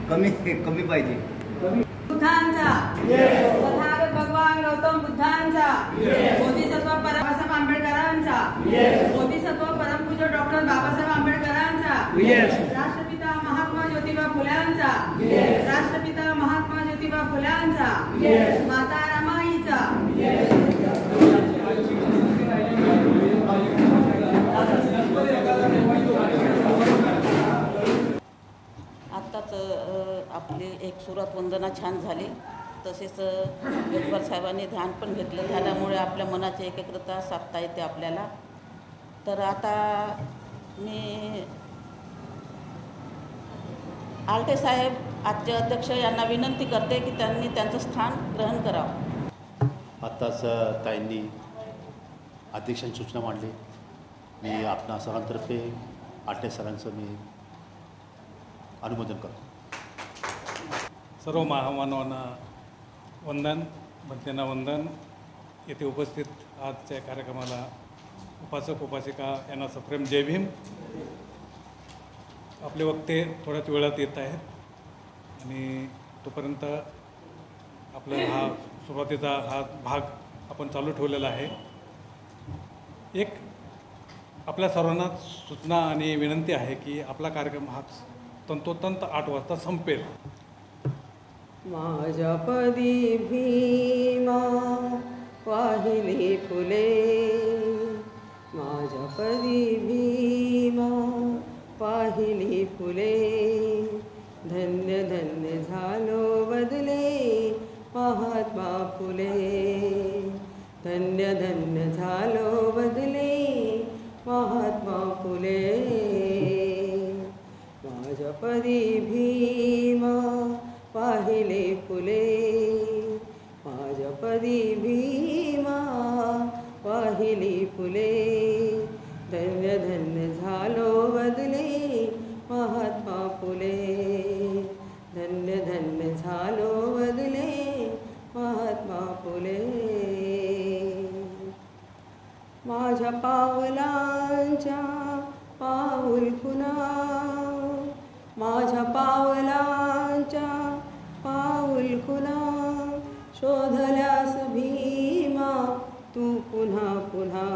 कमी कमी पाहिजे. बुद्धांचा तथागत भगवान गौतम बुद्धांचा, बोधिसत्व बाबासाहेब आंबेडकरांचा, बोधिसत्व परमपूज्य डॉक्टर बाबासाहेब आंबेडकरांचा, राष्ट्रपिता महात्मा ज्योतिबा फुल्यांचा, राष्ट्रपिता महात्मा ज्योतिबा फुल्यांचा, माता रमाईचा. आत्ताच आपली एक सुरुवात वंदना छान झाली. तसेच जगपाल साहेबांनी ध्यान पण घेतलं, ध्यानामुळे आपल्या मनाची एकाग्रता साधता येते आपल्याला. तर आता मी आलटे साहेब आजचे अध्यक्ष यांना विनंती करते की त्यांनी त्यांचं स्थान ग्रहण करावं. आत्ताच ताईंनी अध्यक्षांची सूचना मांडली. मी आपणा सरांतर्फे आलटे सरांचं मी अनुमोदन करतो. सर्व महामानवांना वंदन, भक्तांना वंदन. येथे उपस्थित आजच्या कार्यक्रमाला उपासक उपासिका यांना सप्रेम जय भीम. आपले वक्ते थोड्याच वेळात येत आहेत आणि तोपर्यंत आपला हा सुरुवातीचा हा भाग आपण चालू ठेवलेला आहे. एक आपल्या सर्वांना सूचना आणि विनंती आहे की आपला कार्यक्रम हा तंतोतंत 8 वाजता संपेल. माझ्या पदी भीमा वाहिली फुले, माझ्या पदी भीमा वाहिली फुले, धन्य धन्य झालो बदले महात्मा फुले, धन्य धन्य झालो बदले महात्मा फुले. माझ्या पदी भीमा वाहिले फुले, माझ्या पदी भीमा वाहिली फुले, धन्य धन्य झालो बदले महात्मा फुले, धन्य धन्य झालो बदले महात्मा फुले. माझ्या पावलांच्या पाऊल खुणा, माझ्या पावलांच्या पाऊल खुणा, शोधल्यास भीमा तू पुन्हा पुन्हा,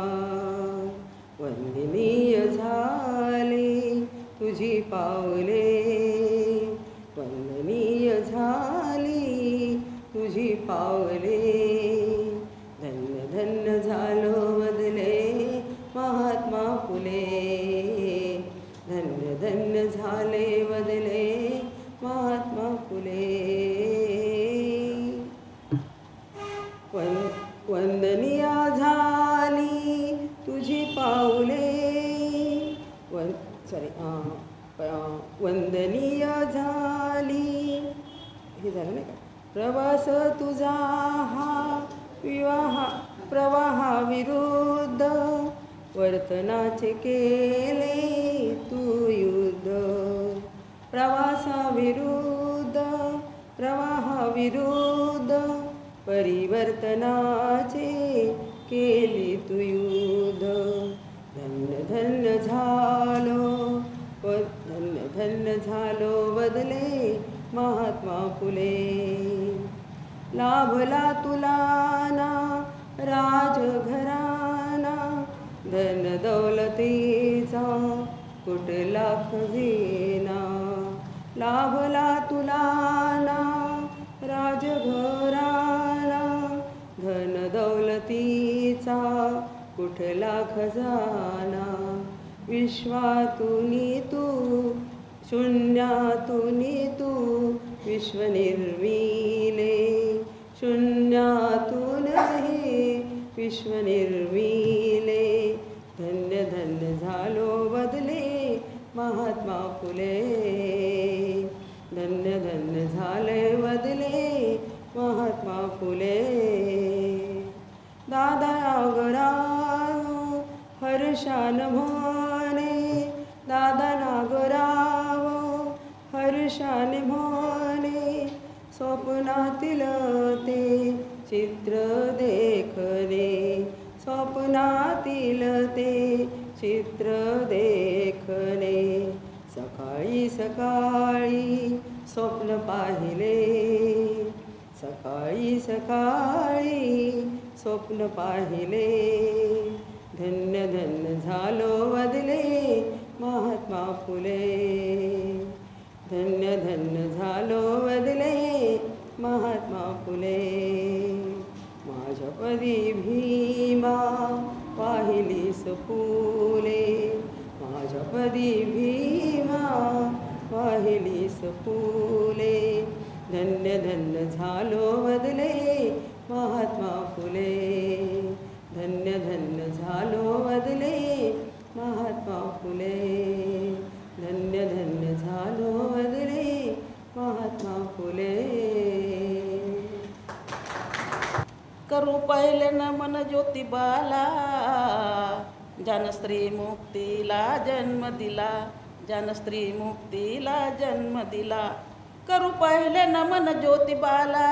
वंदनीय झाले तुझी पावले, वंदनीय झाली तुझी पावले, धन्य धन्य झालो बदले महात्मा फुले, धन्य धन्य झाले बदले महात्मा फुले. वंदनीय झाली तुझी पाऊले, वंदनीय झाली, हे झालं नाही का. प्रवास तुझा हा प्रवाहाविरुद्ध, वर्तनाचे केले तू युद्ध, प्रवासाविरुद्ध प्रवाहाविरुद्ध, परिवर्तनाचे केले तू युद्ध, धन्य धन्य झालो धन्य धन्य झालो बदले महात्मा फुले. लाभला तुला ना राजघराणा, धन दौलतीचा कुठला खजिना, लाभला तुला ना राजघराणा, धन दौलतीचा कुठला खजाना, विश्वातूनी तू शून्यातूनी तू विश्व निर्मिले, शून्यातून हे विश्व निर्मिले, धन्य धन्य झालो बदले महात्मा फुले, धन्य धन्य झाले बदले महात्मा फुले. दादा नागराव हर्षान म्हणे, दादा नागराव स्वप्नातील ते चित्र देखणे, स्वप्नातील ते चित्र देखणे. सकाळी सकाळी स्वप्न पाहिले, सकाळी सकाळी स्वप्न पाहिले. धन्य धन्य झालो वदले महात्मा फुले, धन्य धन्य झालो वदले महात्मा फुले. माझ्यापदी भीमा पाहिलीस फुले, माझ्यापदी भीमा पाहिलीस फुले. धन्य धन्य झालो वदले महात्मा फुले, धन्य धन्य झालो वदले महात्मा फुले. धन्य धन्य झालो वदले महात्मा फुले. करू पहिले नमन ज्योतिबाला, ज्यानं स्त्री मुक्तीला जन्म दिला, ज्यानं स्त्री मुक्तीला जन्म दिला. करू पहिले नमन ज्योतिबाला,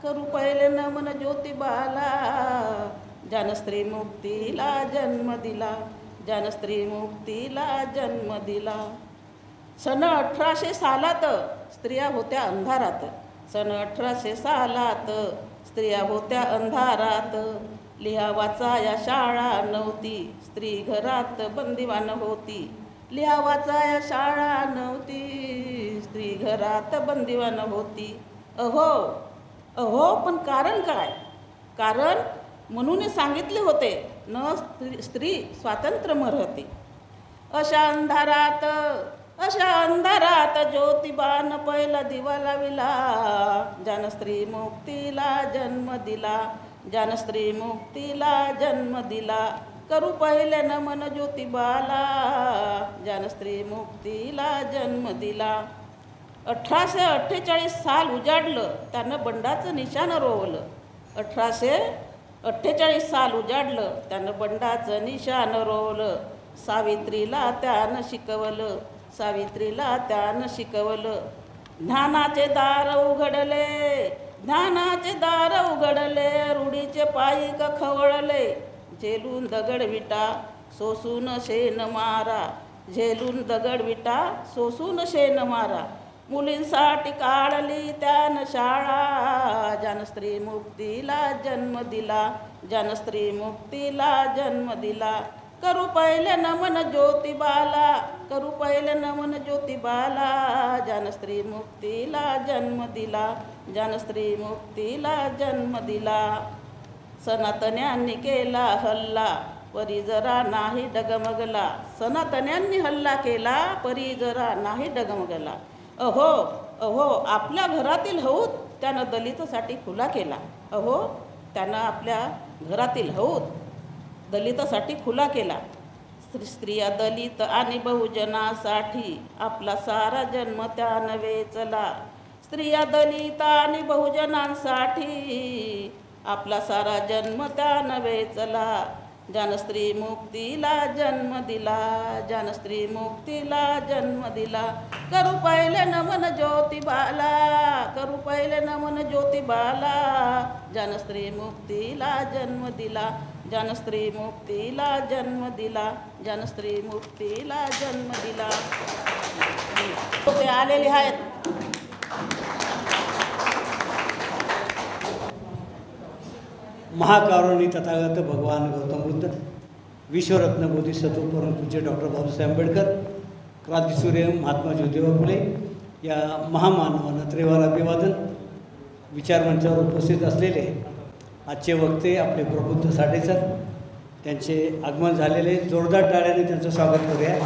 करू पहिले नमन ज्योतिबाला, ज्यानं स्त्री मुक्तीला जन्म दिला, ज्यानं स्त्री मुक्तीला जन्म दिला. सन 1800 सालात स्त्रिया होत्या अंधारात, सन 1800 सालात स्त्रिया होत्या अंधारात. लिहा वाचाया शाळा नव्हती, स्त्री घरात बंदिवान होती. लिहा वाचाया शाळा नव्हती, स्त्री घरात बंदिवान होती. अहो अहो, पण कारण काय? कारण म्हणून सांगितले होते न स्त्री स्वातंत्र्य मरहती. अशा अंधारात, अशा अंधारात ज्योतिबान पहिला दिवा लाविला, ज्यानं स्त्री मुक्तीला जन्म दिला, ज्यानं स्त्री मुक्तीला जन्म दिला. करू पहिले नमन ज्योतिबाला, ज्यानं स्त्री मुक्तीला जन्म दिला. 1848 साल उजाडलं, त्यानं बंडाचं निशाण रोवलं. 1848 साल उजाडलं, त्यानं बंडाचं निशाण रोवलं. सावित्रीला त्यानं शिकवलं, सावित्रीला त्यानं शिकवलं. ज्ञानाचे दार उघडले, ज्ञानाचे दार उघडले, रूढीचे पायीक खवळले. झेलून दगड विटा सोसून शेण मारा, झेलून दगड विटा सोसून शेण मारा. मुलींसाठी काढली त्यानं शाळा, ज्यानं स्त्री मुक्तीला जन्म दिला, ज्यानं स्त्री मुक्तीला जन्म दिला. करू पहिले नमन ज्योतिबाला, करू पहिले नमन ज्योतिबाला, ज्यानं स्त्री मुक्तीला जन्म दिला, ज्यानं स्त्री मुक्तीला जन्म दिला. सनातन्यांनी केला हल्ला, परी जरा नाही डगमगला. सनातन्यांनी हल्ला केला, परी जरा नाही डगमगला. अहो अहो, आपल्या घरातील हौद त्यानं दलितासाठी खुला केला. अहो, त्यानं आपल्या घरातील हौद दलितासाठी खुला केला. स्त्रिया दलित आणि बहुजनासाठी आपला सारा जन्म त्यानं वेचला. स्त्रिया दलित आणि बहुजनांसाठी आपला सारा जन्म त्यानं वेचला. ज्यानं स्त्री मुक्तीला जन्म दिला, ज्यानं स्त्री मुक्तीला जन्म दिला. करू पहिले नमन ज्योतिबाला, करू पहिले नमन ज्योतिबाला, ज्यानं स्त्री मुक्तीला जन्म दिला, ज्यानं स्त्री मुक्तीला जन्म दिला, ज्यानं स्त्री मुक्तीला जन्म दिला. ते आलेले आहेत. महाकारुणी तथागत भगवान गौतम बुद्ध, विश्वरत्न बोधिसत्व परमपूज्य डॉक्टर बाबासाहेब आंबेडकर, क्रांतीसूर्य महात्मा ज्योतिबा फुले या महामानवांना त्रिवार अभिवादन. विचारमंचावर उपस्थित असलेले आजचे वक्ते आपले प्रबुद्ध साठेसर, त्यांचे आगमन झालेले जोरदार टाळ्याने त्यांचं स्वागत करूया.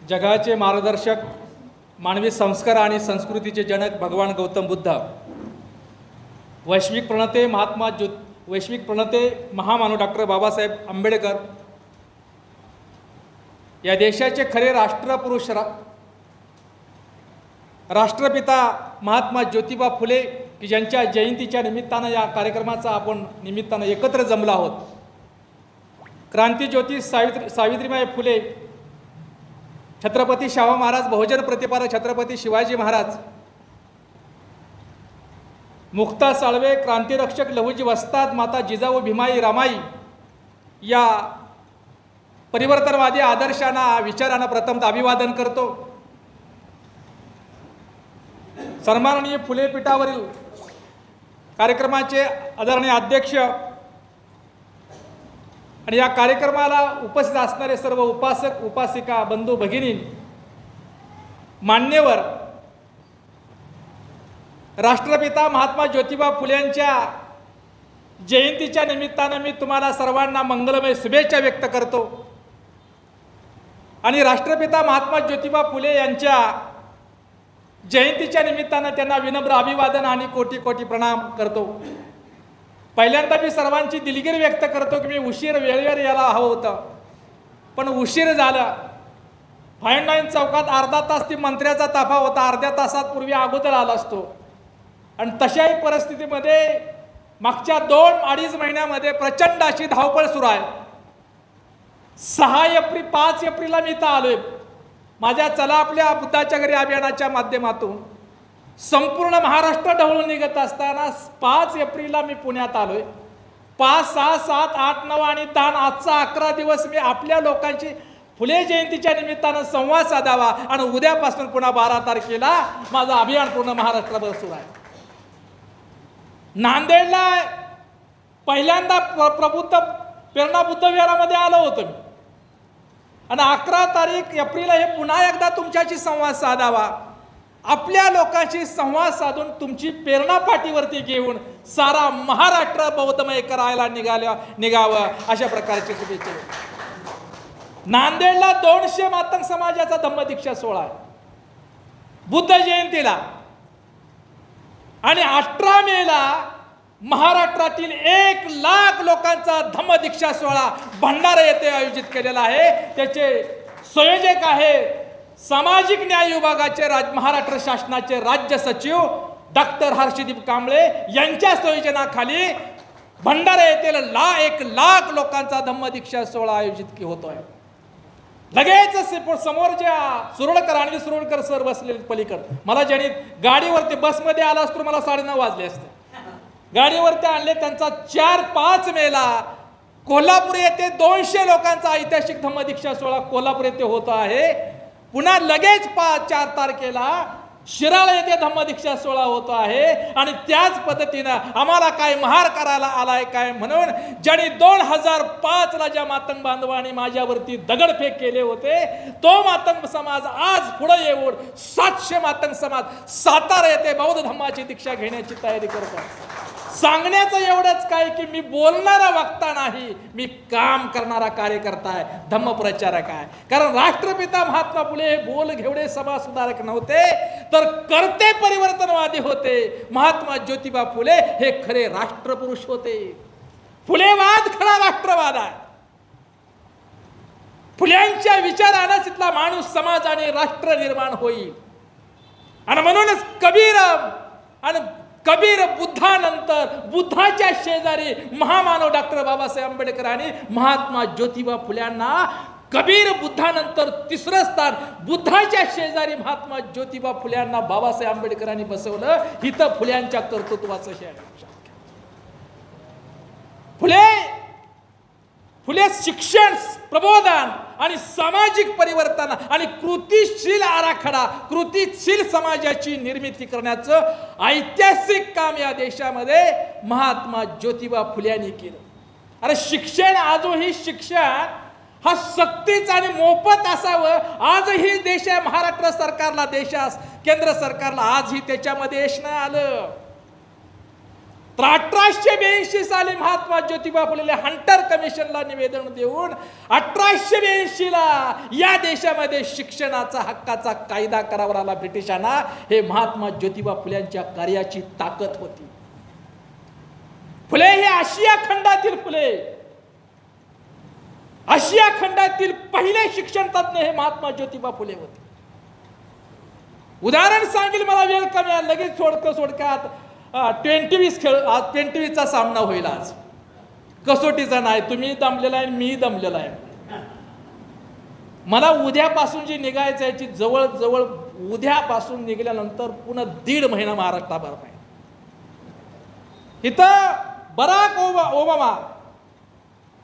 जगाचे मार्गदर्शक, मानवी संस्कार आणि संस्कृतीचे जनक भगवान गौतम बुद्ध, वैश्विक प्रणेते महामानव डॉक्टर बाबासाहेब आंबेडकर, या देशाचे खरे राष्ट्रपुरुष राष्ट्रपिता महात्मा ज्योतिबा फुले, की ज्यांच्या जयंतीच्या निमित्तानं या कार्यक्रमाचा आपण निमित्तानं एकत्र जमलो आहोत. क्रांतीज्योती सावित्रीबाई फुले, छत्रपती शाहू महाराज, बहुजन प्रतिपादक छत्रपती शिवाजी महाराज, मुक्ता साळवे, क्रांतिरक्षक लहुजी वस्ताद, माता जिजाऊ भीमाई रामाई, या परिवर्तनवादी आदर्शांना, विचारांना प्रथम अभिवादन करतो. सन्माननीय फुले पीठावरील कार्यक्रमाचे आदरणीय अध्यक्ष आणि या कार्यक्रमाला उपस्थित असणारे सर्व उपासक, उपासिका, बंधू, भगिनी, मान्यवर, राष्ट्रपिता महात्मा ज्योतिबा फुलेंच्या जयंतीच्या निमित्तानं मी तुम्हाला सर्वांना मंगलमय शुभेच्छा व्यक्त करतो. आणि राष्ट्रपिता महात्मा ज्योतिबा फुले यांच्या जयंतीच्या निमित्तानं त्यांना विनम्र अभिवादन आणि कोटी कोटी प्रणाम करतो. पहिल्यांदा मी सर्वांची दिलगिरी व्यक्त करतो की मी वेळेवर यायला हवं होतं, पण उशीर झाला. फाईन लाईन चौकात अर्धा तास ती मंत्र्याचा ताफा होता, अर्ध्या तासात पूर्वी अगोदर आला असतो. आणि तशाही परिस्थितीमध्ये मागच्या 2-2.5 महिन्यामध्ये प्रचंड अशी धावपळ सुरू आहे. 5 एप्रिलला मी इथं आलोय. माझ्या चला आपल्या बुद्धाच्या घरी अभियानाच्या माध्यमातून संपूर्ण महाराष्ट्र ढवळून निघत असताना 5 एप्रिलला मी पुण्यात आलोय. 5, 6, 7, 8, 9 आणि 10 आजचा 11 दिवस मी आपल्या लोकांची फुले जयंतीच्या निमित्तानं संवाद साधावा आणि उद्यापासून पुन्हा 12 तारखेला माझं अभियान पूर्ण महाराष्ट्रभर सुरू आहे. नांदेडला पहिल्यांदा प्रेरणा बुद्ध विहारामध्ये आलो होतो मी. आणि 11 एप्रिल हे पुन्हा एकदा तुमच्याशी संवाद साधावा, आपल्या लोकांशी संवाद साधून तुमची प्रेरणा पाठीवरती घेऊन सारा महाराष्ट्र बौद्धमय करायला निघावं अशा प्रकारची शुभेच्छा. नांदेडला 200 मातंग समाजाचा धम्मदीक्षा सोहळा आहे बुद्ध जयंतीला. आणि 18 मेला महाराष्ट्रातील 1 लाख लोकांचा धम्मदीक्षा सोहळा भंडारा येथे आयोजित केलेला आहे. त्याचे संयोजक आहे सामाजिक न्याय विभागाचे महाराष्ट्र शासनाचे राज्य सचिव डॉक्टर हर्षदीप कांबळे यांच्या संयोजनाखाली भंडारा येथील 1 लाख लोकांचा धम्मदीक्षा सोहळा आयोजित होतोय. लगेच समोर ज्या सुरळकर आणि सुरळकर सर बसले पलीकडे, मला ज्यांनी गाडीवरती बसमध्ये आला असतो मला 9:30 वाजले असते. गाडीवरती आणले. त्यांचा 4-5 मेला कोल्हापूर येथे 200 लोकांचा ऐतिहासिक धम्मदीक्षा सोहळा कोल्हापूर येथे होत आहे. पुन्हा लगेच 4 तारखेला शिराळा येथे धम्मदीक्षा सोहळा होतो आहे. आणि त्याच पद्धतीनं आम्हाला काय महार करायला आलाय काय म्हणून ज्यांनी 2005ला ज्या मातंग बांधवांनी माझ्यावरती दगडफेक केले होते, तो मातंग समाज आज पुढे येऊन 700 मातंग समाज सातारा येथे बौद्ध धम्माची दीक्षा घेण्याची तयारी करतो. सांगण्याचं एवढंच काय की मी बोलणारा वक्ता नाही, मी काम करणारा कार्यकर्ता आहे, धम्मप्रचारक आहे. कारण राष्ट्रपिता महात्मा फुले हे बोल घेवडे समाज सुधारक नव्हते, तर करते परिवर्तनवादी होते. महात्मा ज्योतिबा फुले हे खरे राष्ट्रपुरुष होते. फुलेवाद खरा राष्ट्रवाद आहे. फुल्यांच्या विचारानं तिथला माणूस, समाज आणि राष्ट्र निर्माण होईल. आणि म्हणूनच कबीर बुद्धानंतर बुद्धाच्या शेजारी महामानव डॉक्टर बाबासाहेब आंबेडकरांनी महात्मा ज्योतिबा फुल्यांना कबीर बुद्धानंतर 3रं स्थान बुद्धाच्या शेजारी महात्मा ज्योतिबा फुल्यांना बाबासाहेब आंबेडकरांनी बसवलं. इथं फुल्यांच्या कर्तृत्वाचं हे आहे. फुले शिक्षण, प्रबोधन आणि सामाजिक परिवर्तन आणि कृतीशील आराखडा, कृतीशील समाजाची निर्मिती करण्याचं ऐतिहासिक काम या देशामध्ये महात्मा ज्योतिबा फुल्यांनी केलं. अरे शिक्षण, आजही शिक्षण हा सक्तीचं आणि मोफत असावं. आजही देश महाराष्ट्र सरकारला, केंद्र सरकारला आजही त्याच्यामध्ये यश नाही आलं. तर 1882 साली महात्मा ज्योतिबा फुले हंटर कमिशनला निवेदन देऊन 1882 ला या देशामध्ये शिक्षणाचा हक्काचा कायदा करावा लागला ब्रिटिशांना. हे महात्मा ज्योतिबा फुल्यांच्या कार्याची ताकद होती. फुले हे आशिया खंडातील आशिया खंडातील पहिले शिक्षण तज्ञ हे महात्मा ज्योतिबा फुले होते. उदाहरण सांगेल, मला वेळ कमी आहे, लगेच सोडक्यात 20-20 खेळ, आज 20-20चा सामना होईल. आज कसोटीचा नाही, तुम्ही दमलेला आहे मी दमलेला आहे. मला उद्यापासून जी निघायचं याची जवळ उद्यापासून निघाल्यानंतर पुन्हा 1.5 महिना महाराष्ट्राभर आहे. इथं बराक ओबामा,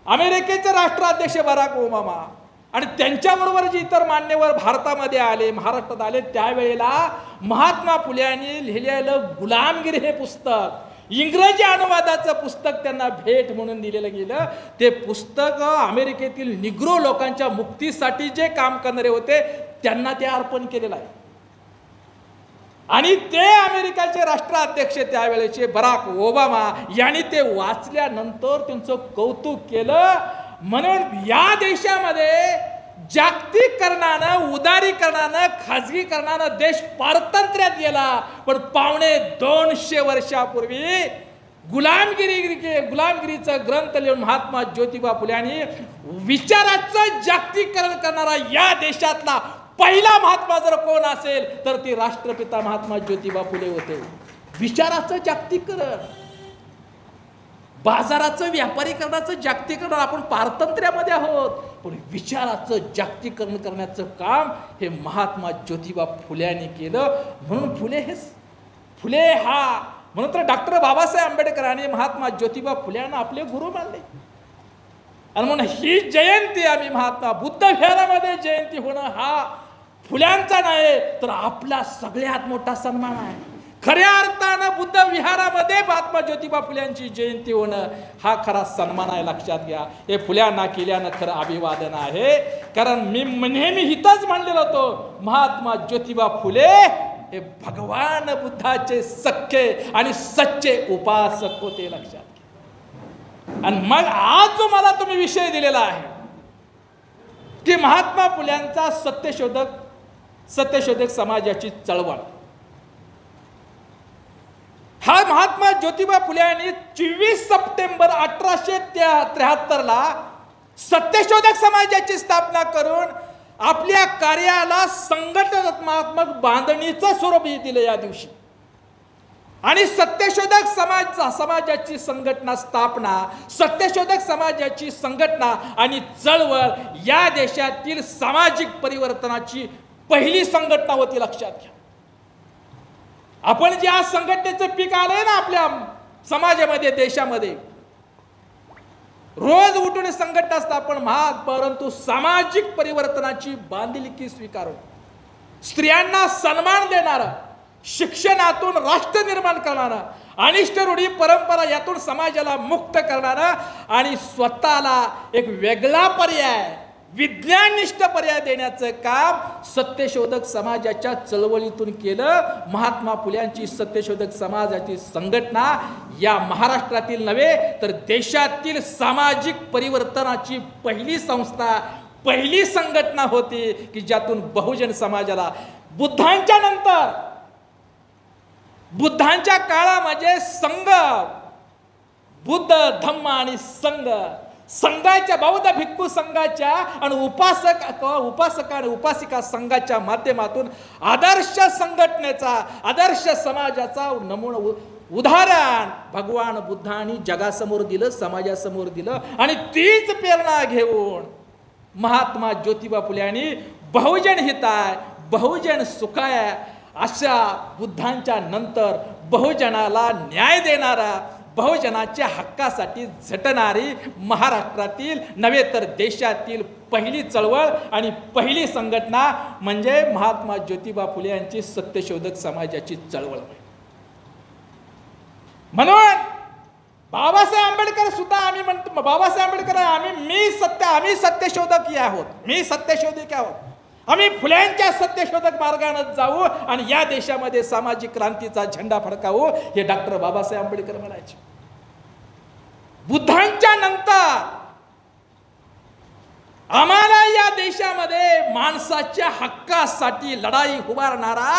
अमेरिकेचे राष्ट्राध्यक्ष बराक ओबामा आणि त्यांच्याबरोबर जे इतर मान्यवर भारतामध्ये आले, महाराष्ट्रात आले, त्यावेळेला महात्मा फुले यांनी लिहिलेलं गुलामगिरी हे पुस्तक, इंग्रजी अनुवादाचं पुस्तक त्यांना भेट म्हणून दिलेलं गेलं. ते पुस्तक अमेरिकेतील निग्रो लोकांच्या मुक्तीसाठी जे काम करणारे होते त्यांना ते अर्पण केलेलं आहे. आणि ते अमेरिकेचे राष्ट्राध्यक्ष त्यावेळेचे बराक ओबामा यांनी ते वाचल्यानंतर त्यांचं कौतुक केलं. म्हणून या देशामध्ये जागतिकीकरणानं, उदारीकरणानं, खाजगीकरणानं देश पारतंत्र्यात गेला. पण 250 वर्षापूर्वी गुलामगिरीचं ग्रंथ लिहून महात्मा ज्योतिबा फुले यांनी विचाराचं जागतिकीकरण करणारा या देशातला पहिला महात्मा जर कोण असेल तर ते राष्ट्रपिता महात्मा ज्योतिबा फुले होते. विचाराचं जागतिकीकरण, बाजाराचं, व्यापारीकरणाचं जागतिकीकरण, आपण पारतंत्र्यामध्ये आहोत, पण विचाराचं जागतिकीकरण करण्याचं काम हे महात्मा ज्योतिबा फुले यांनी केलं. म्हणून म्हणून तर डॉक्टर बाबासाहेब आंबेडकरांनी महात्मा ज्योतिबा फुले यांना आपले गुरु मानले. आणि म्हणून ही जयंती आम्ही महात्मा बुद्ध विहारामध्ये जयंती होणं हा फुल्यांचा नाही तर आपला सगळ्यात मोठा सन्मान आहे. खऱ्या अर्थानं बुद्ध विहारामध्ये महात्मा ज्योतिबा फुल्यांची जयंती होणं हा खरा सन्मान आहे, लक्षात घ्या. हे फुल्यांना केल्यानं खरं अभिवादन आहे. कारण मी नेहमी हितच म्हणलेलं होतो, महात्मा ज्योतिबा फुले हे भगवान बुद्धाचे सख्खे आणि सच्चे उपासक होते, लक्षात घ्या. आणि मग आज जो मला तुम्ही विषय दिलेला आहे की महात्मा फुल्यांचा सत्यशोधक समाजाची चळवळ, हा महात्मा ज्योतिबा फुले यांनी 24 सप्टेंबर 1873 ला सत्यशोधक समाजाची स्थापना करून आपल्या कार्याला संघटनात्मक बांधणीचं स्वरूप दिलं या दिवशी. आणि सत्यशोधक समाजाची संघटना स्थापना, सत्यशोधक समाजाची संघटना आणि चळवळ या देशातील सामाजिक परिवर्तनाची पहिली संघटना होती, लक्षात घ्या. आपण जे आज संघटनेचं पीक आलंय ना आपल्या समाजामध्ये, देशामध्ये, रोज उठून संघटना स्थापन महाग, परंतु सामाजिक परिवर्तनाची बांधिलकी स्वीकारून स्त्रियांना सन्मान देणारं, शिक्षणातून राष्ट्र निर्माण करणारं, अनिष्ट रूढी परंपरा यातून समाजाला मुक्त करणारं आणि स्वतःला एक वेगळा पर्याय, विज्ञाननिष्ठ पर्याय देण्याचं काम सत्यशोधक समाजाच्या चळवळीतून केलं. महात्मा फुल्यांची सत्यशोधक समाजाची संघटना या महाराष्ट्रातील नव्हे तर देशातील सामाजिक परिवर्तनाची पहिली संस्था, पहिली संघटना होती की ज्यातून बहुजन समाजाला बुद्धांच्या काळामध्ये संघ, बुद्ध, धम्म आणि संघाच्या, बौद्ध भिक्खू संघाच्या आणि उपासक आणि उपासिका संघाच्या माध्यमातून आदर्श संघटनेचा, आदर्श समाजाचा नमुना, उदाहरण भगवान बुद्धांनी जगासमोर दिलं, समाजासमोर दिलं. आणि तीच प्रेरणा घेऊन महात्मा ज्योतिबा फुले यांनी बहुजन हिताय, बहुजन सुखाय अशा बुद्धांच्या नंतर बहुजनाला न्याय देणारा, बहुजनाच्या हक्कासाठी झटणारी महाराष्ट्रातील नव्हे तर देशातील पहिली चळवळ आणि पहिली संघटना म्हणजे महात्मा ज्योतिबा फुले यांची सत्यशोधक समाजाची चळवळ. म्हणून बाबासाहेब आंबेडकर सुद्धा आम्ही म्हणतो, बाबासाहेब आंबेडकर आम्ही सत्यशोधक आहोत, मी सत्यशोधक आहोत. आम्ही फुल्यांच्या सत्यशोधक मार्गाने जाऊ आणि या देशामध्ये सामाजिक क्रांतीचा झेंडा फडकावू, हे डॉक्टर बाबासाहेब आंबेडकर म्हणायचे. बुद्धांच्या नंतर आम्हाला या देशामध्ये माणसाच्या हक्कासाठी लढाई उभारणारा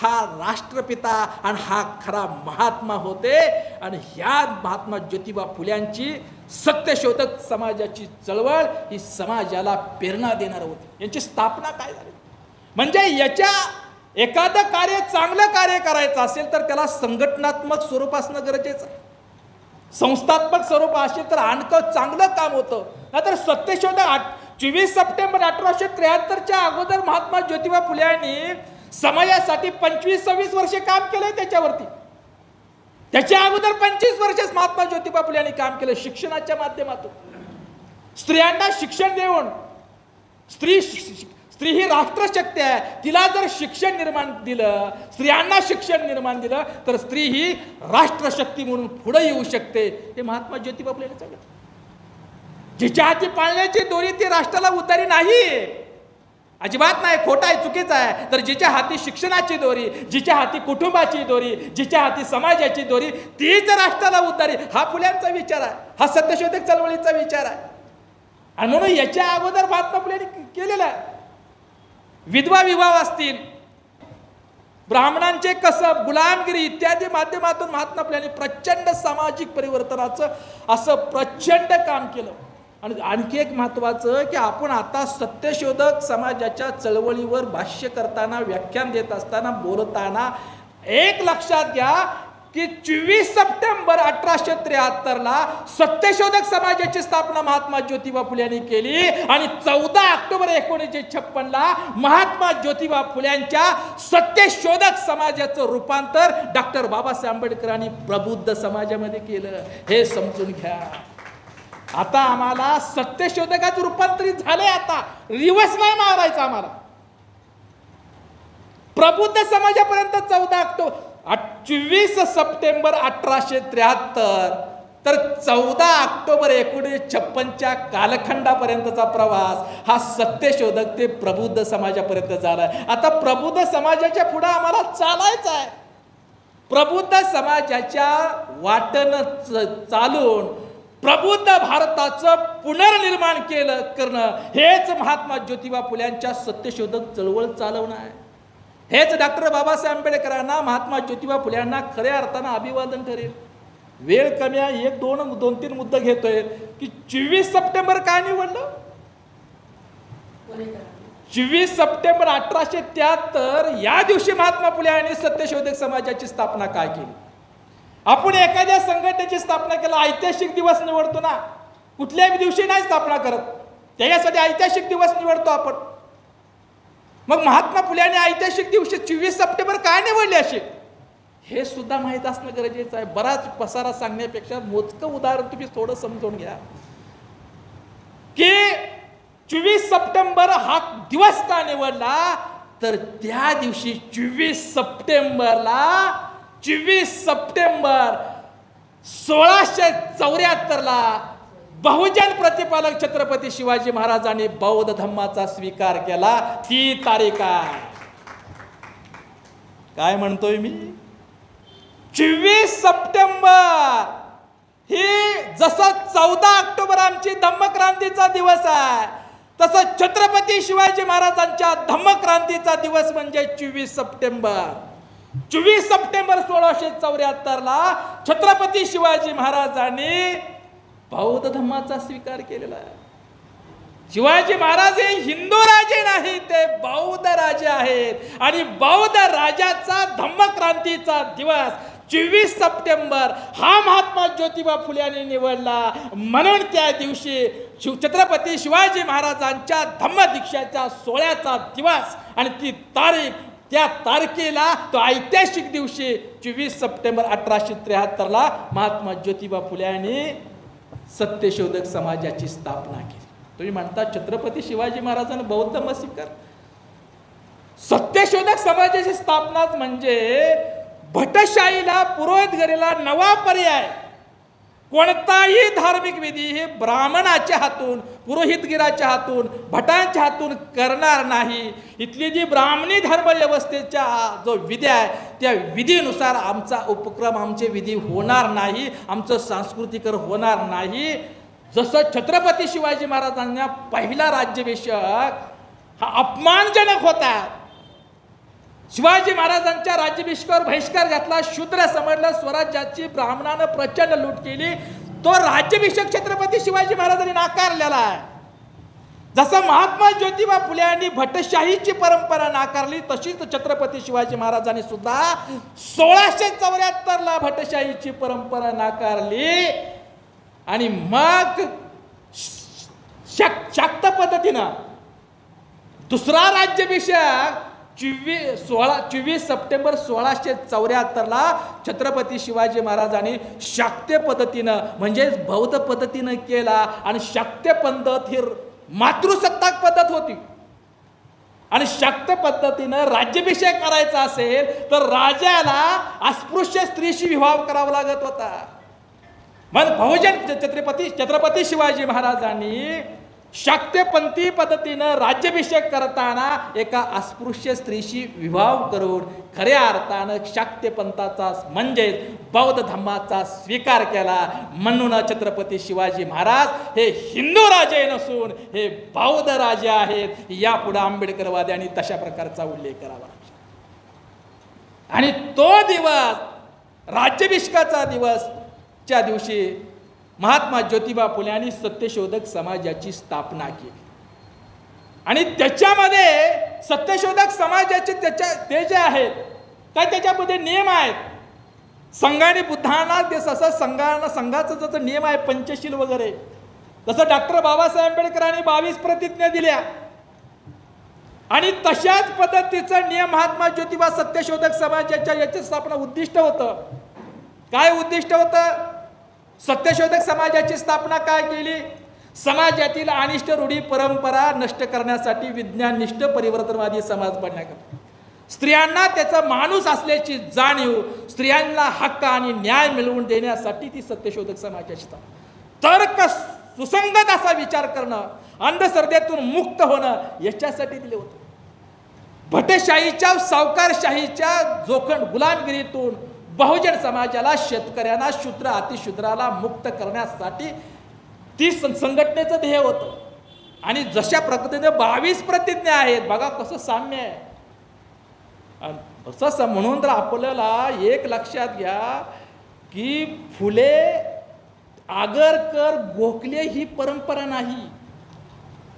हा राष्ट्रपिता आणि हा खरा महात्मा होते. आणि ह्या महात्मा ज्योतिबा फुल्यांची सत्यशोधक समाजाची चळवळ ही समाजाला प्रेरणा देणार होती. यांची स्थापना काय झाली म्हणजे याच्या एखादं कार्य चांगलं कार्य करायचं असेल तर त्याला संघटनात्मक स्वरूप असणं गरजेचं आहे. संस्थात्मक स्वरूप असेल तर आणखं चांगलं काम होतं. नाहीतर सत्यशोधक 24 सप्टेंबर 1873च्या अगोदर महात्मा ज्योतिबा फुले यांनी समाजासाठी 25-26 वर्षे काम केलंय त्याच्यावरती. त्याच्या अगोदर 25 वर्षच महात्मा ज्योतिबा फुले यांनी काम केलं शिक्षणाच्या माध्यमातून. स्त्रियांना शिक्षण देऊन, स्त्री ही राष्ट्रशक्ती आहे, तिला जर शिक्षण निर्माण दिलं, स्त्रियांना शिक्षण निर्माण दिलं तर स्त्री ही राष्ट्रशक्ती म्हणून पुढे येऊ शकते. हे महात्मा ज्योतिबा फुले यांनी सांगितलं. जिच्या हाती पाळण्याची दोरी ती राष्ट्राला उद्धारी नाही, अजिबात नाही, खोटा आहे, चुकीचा आहे. तर जिच्या हाती शिक्षणाची दोरी, जिच्या हाती कुटुंबाची दोरी, जिच्या हाती समाजाची दोरी, तीच राष्ट्राला उद्धारी. हा फुल्यांचा विचार आहे, हा सत्यशोधक चळवळीचा विचार आहे. आणि म्हणून याच्या अगोदर महात्मा फुल्यांनी केलेला आहे. विधवा विवाह असतील, ब्राह्मणांचे कसब, गुलामगिरी इत्यादी माध्यमातून महात्मा फुल्यांनी प्रचंड सामाजिक परिवर्तनाचं असं प्रचंड काम केलं. आणि आणखी एक महत्त्वाचं की आपण आता सत्यशोधक समाजाच्या चळवळीवर भाष्य करताना, व्याख्यान देत असताना, बोलताना एक लक्षात घ्या की 24 सप्टेंबर 1873ला सत्यशोधक समाजाची स्थापना महात्मा ज्योतिबा फुले यांनी केली आणि 14 ऑक्टोबर 1956ला महात्मा ज्योतिबा फुल्यांच्या सत्यशोधक समाजाचं रूपांतर डॉक्टर बाबासाहेब आंबेडकरांनी प्रबुद्ध समाजामध्ये केलं. हे समजून घ्या. आता आम्हाला सत्यशोधकाचं रूपांतरित झालंय. आता रिवर्स नाही मारायचं आम्हाला. प्रबुद्ध समाजापर्यंत 24 सप्टेंबर 1873 तर 14 ऑक्टोबर 1956च्या कालखंडापर्यंतचा प्रवास हा सत्यशोधक ते प्रबुद्ध समाजापर्यंत झालाय. आता प्रबुद्ध समाजाच्या पुढे आम्हाला चालायचं आहे. प्रबुद्ध समाजाच्या वाटनं चालून प्रबुद्ध भारताचं पुनर्निर्माण करणं हेच महात्मा ज्योतिबा फुल्यांच्या सत्यशोधक चळवळ चालवणं आहे. हेच डॉक्टर बाबासाहेब आंबेडकरांना, महात्मा ज्योतिबा फुल्यांना खऱ्या अर्थानं अभिवादन ठरेल. वेळ कमी आहे, 2-3 मुद्दे घेतोय की 24 सप्टेंबर काय निवडलं. 24 सप्टेंबर 1873 या दिवशी महात्मा फुले यांनी सत्यशोधक समाजाची स्थापना काय केली. आपण एखाद्या संघटनेची स्थापना केला, ऐतिहासिक दिवस निवडतो ना, कुठल्याही दिवशी नाही स्थापना करत, त्याच्यासाठी ऐतिहासिक दिवस निवडतो आपण. मग महात्मा फुले यांनी ऐतिहासिक दिवशी 24 सप्टेंबर काय निवडले असे हे सुद्धा माहीत असणं गरजेचं आहे. बराच पसारा सांगण्यापेक्षा मोजकं उदाहरण तुम्ही थोडं समजून घ्या की 24 सप्टेंबर हा दिवस का निवडला. तर त्या दिवशी 24 सप्टेंबर 1674ला बहुजन प्रतिपालक छत्रपती शिवाजी महाराजांनी बौद्ध धम्माचा स्वीकार केला. ती तारीख आहे. काय म्हणतोय मी, 24 सप्टेंबर ही जसं 14 ऑक्टोबर आमची धम्मक्रांतीचा दिवस आहे, तसं छत्रपती शिवाजी महाराजांच्या धम्मक्रांतीचा दिवस म्हणजे 24 सप्टेंबर. 24 सप्टेंबर 1674ला छत्रपती शिवाजी महाराजांनी बौद्ध धम्माचा स्वीकार केलेला आहे. शिवाजी महाराज हे हिंदू राजे नाही, ते बौद्ध राजे आहेत. आणि बौद्ध राजाचा धम्मक्रांतीचा दिवस 24 सप्टेंबर हा महात्मा ज्योतिबा फुले यांनी निवडला. म्हणून त्या दिवशी छत्रपती शिवाजी महाराजांच्या धम्मदीक्षाच्या सोहळ्याचा दिवस आणि ती तारीख, त्या तारखेला तो ऐतिहासिक दिवशी 24 सप्टेंबर 1873ला महात्मा ज्योतिबा फुले यांनी सत्यशोधक समाजाची स्थापना केली. तुम्ही म्हणता छत्रपती शिवाजी महाराजांनी बौद्ध धम्म स्वीकार. सत्यशोधक समाजाची स्थापना म्हणजे भटशाहीला, पुरोहितगिरीला नवा पर्याय, कोणताही धार्मिक विधी हे ब्राह्मणाच्या हातून, पुरोहितगिराच्या हातून, भटांच्या हातून करणार नाही. इथली जी ब्राह्मणी धर्मव्यवस्थेच्या जो विधी आहे त्या विधीनुसार आमचा उपक्रम, आमचे विधी होणार नाही, आमचं सांस्कृतिक होणार नाही. जसं छत्रपती शिवाजी महाराजांना पहिला राज्याभिषेक हा अपमानजनक होता. शिवाजी महाराजांच्या राज्याभिषेकावर बहिष्कार घातला, शूद्र समजलं, स्वराज्याची ब्राह्मणानं प्रचंड लूट केली. तो राज्याभिषेक छत्रपती शिवाजी महाराजांनी नाकारलेला आहे. जसं महात्मा ज्योतिबा फुले यांनी भटशाहीची परंपरा नाकारली, तशीच छत्रपती शिवाजी महाराजांनी सुद्धा 1674 भटशाहीची परंपरा नाकारली. आणि मग शाक्त पद्धतीनं दुसरा राज्याभिषेक 24 सप्टेंबर 1674 छत्रपती शिवाजी महाराजांनी शाक्य पद्धतीनं म्हणजेच बौद्ध पद्धतीनं केला. आणि शाक्य पद्धत ही मातृसत्ताक पद्धत होती. आणि शाक्त पद्धतीनं राज्याभिषेक करायचा असेल तर राजाला अस्पृश्य स्त्रीशी विवाह करावा लागत होता. मग बहुजन छत्रपती शिवाजी महाराजांनी शाक्यपंथी पद्धतीनं राज्याभिषेक करताना एका अस्पृश्य स्त्रीशी विवाह करून खऱ्या अर्थानं शाक्यपंथाचा म्हणजेच बौद्ध धर्माचा स्वीकार केला. म्हणून छत्रपती शिवाजी महाराज हे हिंदू राजे नसून हे बौद्ध राजे आहेत. यापुढे आंबेडकरवाद्यांनी तशा प्रकारचा उल्लेख करावा. आणि तो दिवस राज्याभिषेकाचा दिवसच्या दिवशी महात्मा ज्योतिबा फुले यांनी सत्यशोधक समाजाची स्थापना केली. आणि त्याच्यामध्ये सत्यशोधक समाजाचे ते जे आहेत काय त्याच्यामध्ये नियम आहेत. संघाने बुद्धांना जसं संघाचा जसं नियम आहे पंचशील वगैरे, जसं डॉक्टर बाबासाहेब आंबेडकरांनी 22 प्रतिज्ञा दिल्या आणि तशाच पद्धतीचा नियम महात्मा ज्योतिबा सत्यशोधक समाजाच्या याचे स्थापना उद्दिष्ट होतं. काय उद्दिष्ट होतं? सत्यशोधक समाजाची स्थापना काय केली? समाजातील अनिष्ट रूढी परंपरा नष्ट करण्यासाठी विज्ञाननिष्ठ परिवर्तनवादी समाज बनण्याकरता, स्त्रियांना त्याचा माणूस असल्याची जाणीव, स्त्रियांना हक्क आणि न्याय मिळवून देण्यासाठी ती सत्यशोधक समाजाची स्थापना, तर्क सुसंगत असा विचार करणं, अंधश्रद्धेतून मुक्त होणं याच्यासाठी दिले होते. भटशाहीच्या सावकारशाहीच्या जोखंड गुलामगिरीतून बहुजन समाजाला, शेतकऱ्यांना, शूद्र अतिशूद्राला मुक्त करण्यासाठी ती संघटनेचं ध्येय होतं. आणि जशा पद्धतीने 22 प्रतिज्ञा आहेत, बघा कसं साम्य आहे. तसं म्हणून तर आपल्याला एक लक्षात घ्या की फुले, आगरकर, गोखले ही परंपरा नाही.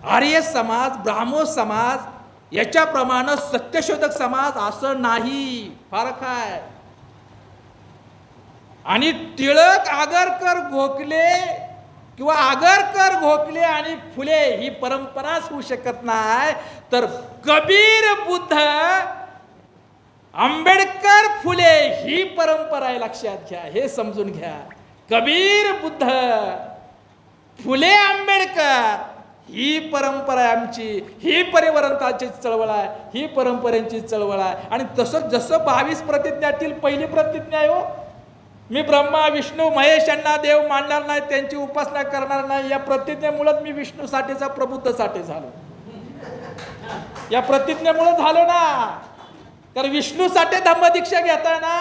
आर्य समाज, ब्राह्मो समाज याच्याप्रमाणे सत्यशोधक समाज असं नाही, फरक आहे. आणि टिळक, आगरकर, गोखले किंवा आगरकर, गोखले आणि फुले ही परंपराच होऊ शकत नाही. तर कबीर, बुद्ध, आंबेडकर, फुले ही परंपरा आहे. लक्षात घ्या, हे समजून घ्या. कबीर, बुद्ध, फुले, आंबेडकर ही परंपरा आहे आमची. ही परिवर्तनाची चळवळ आहे, ही परंपरेची चळवळ आहे. आणि तसं जसं 22 प्रतिज्ञातील पहिली प्रतिज्ञा आहे, हो, मी ब्रह्मा, विष्णू, महेश यांना देव मानणार नाही, त्यांची उपासना करणार नाही. या प्रतिज्ञेमुळेच मी विष्णूसाठीचा प्रबुद्धसाठी झालो. या प्रतिज्ञेमुळे झालो ना. तर विष्णूसाठी धम्मदीक्षा घेताना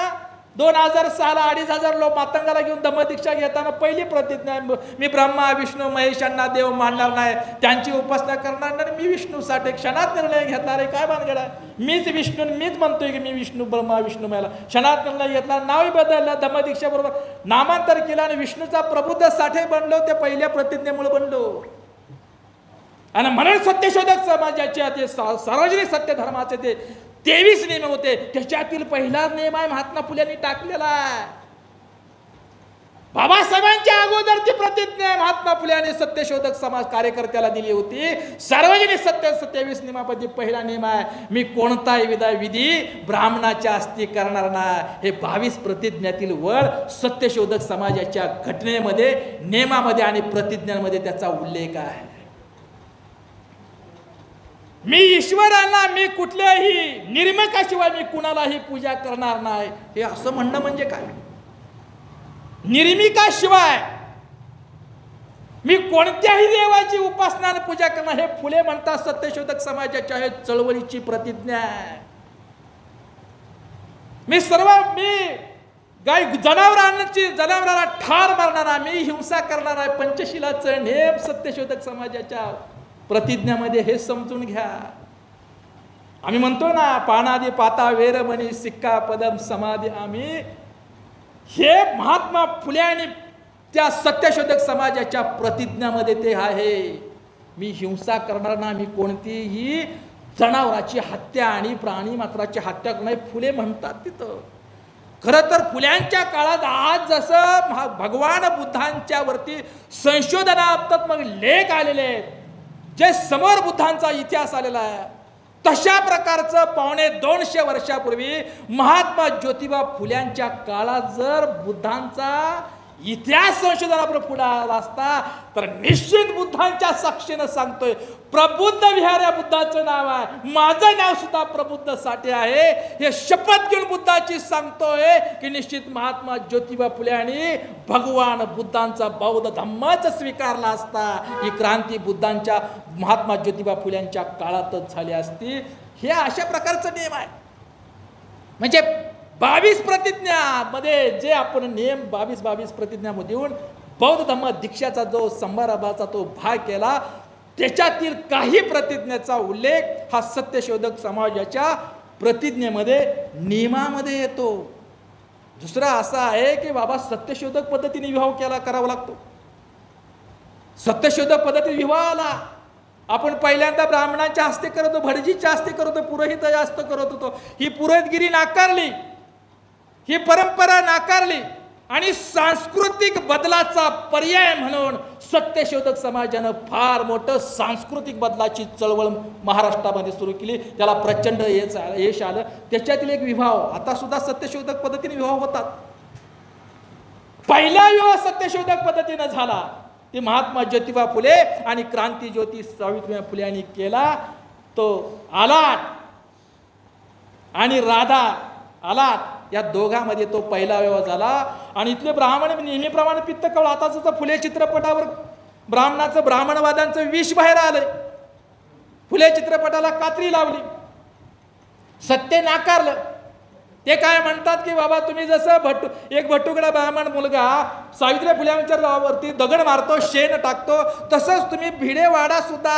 2006ला 2500 लोक मातंगाला घेऊन धम्मदीक्षा घेताना पहिली प्रतिज्ञा, मी ब्रह्मा, विष्णू, महेश यांना देव मानणार नाही, त्यांची उपासना करणार नाही, मी विष्णूसाठी क्षणात निर्णय घेतणार आहे. काय भानगड आहे? मीच विष्णू, मीच म्हणतोय की मी विष्णू, ब्रह्मा, विष्णू मला क्षणात निर्णय घेतला. नावही बदललं, धम्मदीक्षा बरोबर नामांतर केलं आणि विष्णूचा प्रबुद्ध साठे बनलो. ते पहिल्या प्रतिज्ञेमुळे बनलो. आणि म्हणून सत्यशोधक समाजाचे ते सार्वजनिक सत्य धर्माचे ते 23 नियम होते. त्याच्यातील पहिला नियम आहे महात्मा फुल्यांनी टाकलेला आहे. बाबासाहेबांच्या अगोदरची प्रतिज्ञा महात्मा फुले यांनी सत्यशोधक समाज कार्यकर्त्याला दिली होती. सार्वजनिक सत्य 27 नियमापैकी पहिला नियम आहे, मी कोणताही विधी ब्राह्मणाच्या हस्ते करणार नाही. हे 22 प्रतिज्ञातील वळ सत्यशोधक समाजाच्या घटनेमध्ये, नियमामध्ये आणि प्रतिज्ञांमध्ये त्याचा उल्लेख आहे. मी ईश्वराला, मी कुठल्याही निर्मिकाशिवाय मी कुणालाही पूजा करणार नाही. हे असं म्हणणं म्हणजे काय? निर्मिकाशिवाय मी कोणत्याही देवाची उपासना आणि पूजा करणार, हे फुले म्हणतात सत्यशोधक समाजाच्या हे चळवळीची प्रतिज्ञा आहे. मी जनावराला ठार मारणारा, मी हिंसा करणारा, पंचशिलाचं नेम सत्यशोधक समाजाच्या प्रतिज्ञामध्ये हे समजून घ्या. आम्ही म्हणतो ना, पानादी पाता वेरमणी सिक्का पदम समाधी आम्ही, हे महात्मा फुले आणि त्या सत्यशोधक समाजाच्या प्रतिज्ञामध्ये ते आहे. मी हिंसा करणार ना, मी कोणतीही जनावराची हत्या आणि प्राणी मात्राची हत्या करणार, फुले म्हणतात तिथं. खरं तर फुल्यांच्या काळात आज जसं भगवान बुद्धांच्या वरती संशोधनात्मक लेख आलेले आहेत, जे समोर बुद्धांचा इतिहास आलेला आहे, तशा प्रकारचं 250 वर्षापूर्वी महात्मा ज्योतिबा फुल्यांच्या काळात जर बुद्धांचा इतिहास संशोधनाबरोबर पुढे आला असता तर निश्चित बुद्धांच्या साक्षीनं सांगतोय, प्रबुद्ध विहार या बुद्धाचं नाव आहे, माझं नाव सुद्धा प्रबुद्ध साठी आहे, हे शपथ घेऊन बुद्धाची सांगतोय की निश्चित महात्मा ज्योतिबा फुले आणि भगवान बुद्धांचा बौद्ध धम्मच स्वीकारला असता, ही क्रांती बुद्धांच्या महात्मा ज्योतिबा फुल्यांच्या काळातच झाली असती. हे अशा प्रकारचं नियम आहे. म्हणजे 22 प्रतिज्ञा मध्ये जे आपण नियम 22 प्रतिज्ञामध्ये येऊन बौद्ध धम्म दीक्षाचा जो समारंभाचा तो भाग केला, त्याच्यातील काही प्रतिज्ञेचा उल्लेख हा सत्यशोधक समाजाच्या प्रतिज्ञेमध्ये नियमामध्ये येतो. दुसरा असा आहे की बाबा सत्यशोधक पद्धतीने विवाह करावा लागतो. सत्यशोधक पद्धतीने विवाहाला आपण पहिल्यांदा ब्राह्मणांच्या हस्ते करत होतो, भटजीच्या हस्ते करत होतो, पुरोहित हस्त करत होतो. ही पुरोहितगिरी नाकारली, ही परंपरा नाकारली आणि सांस्कृतिक बदलाचा पर्याय म्हणून सत्यशोधक समाजानं फार मोठं सांस्कृतिक बदलाची चळवळ महाराष्ट्रामध्ये सुरू केली. त्याला प्रचंड यश आलं. त्याच्यातील एक विवाह आता सुद्धा सत्यशोधक पद्धतीने विवाह होतात. पहिला विवाह सत्यशोधक पद्धतीने झाला ते महात्मा ज्योतिबा फुले आणि क्रांती ज्योती सावित्रीबाई फुले यांनी केला. तो आलाट आणि राधा आलाट या दोघांमध्ये तो पहिला विवाह झाला. आणि इथले ब्राह्मण नेहमीप्रमाणे पित्त कवळ, आताच फुले चित्रपटावर ब्राह्मणाचं ब्राह्मणवादांचं विष बाहेर आलंय. फुले चित्रपटाला कात्री लावली, सत्य नाकारलं. ते काय म्हणतात की बाबा तुम्ही जसं एक भटुकडा ब्राह्मण मुलगा सावित्रीबाई फुल्यांच्या वरती दगड मारतो, शेण टाकतो, तसंच तुम्ही भिडेवाडा सुद्धा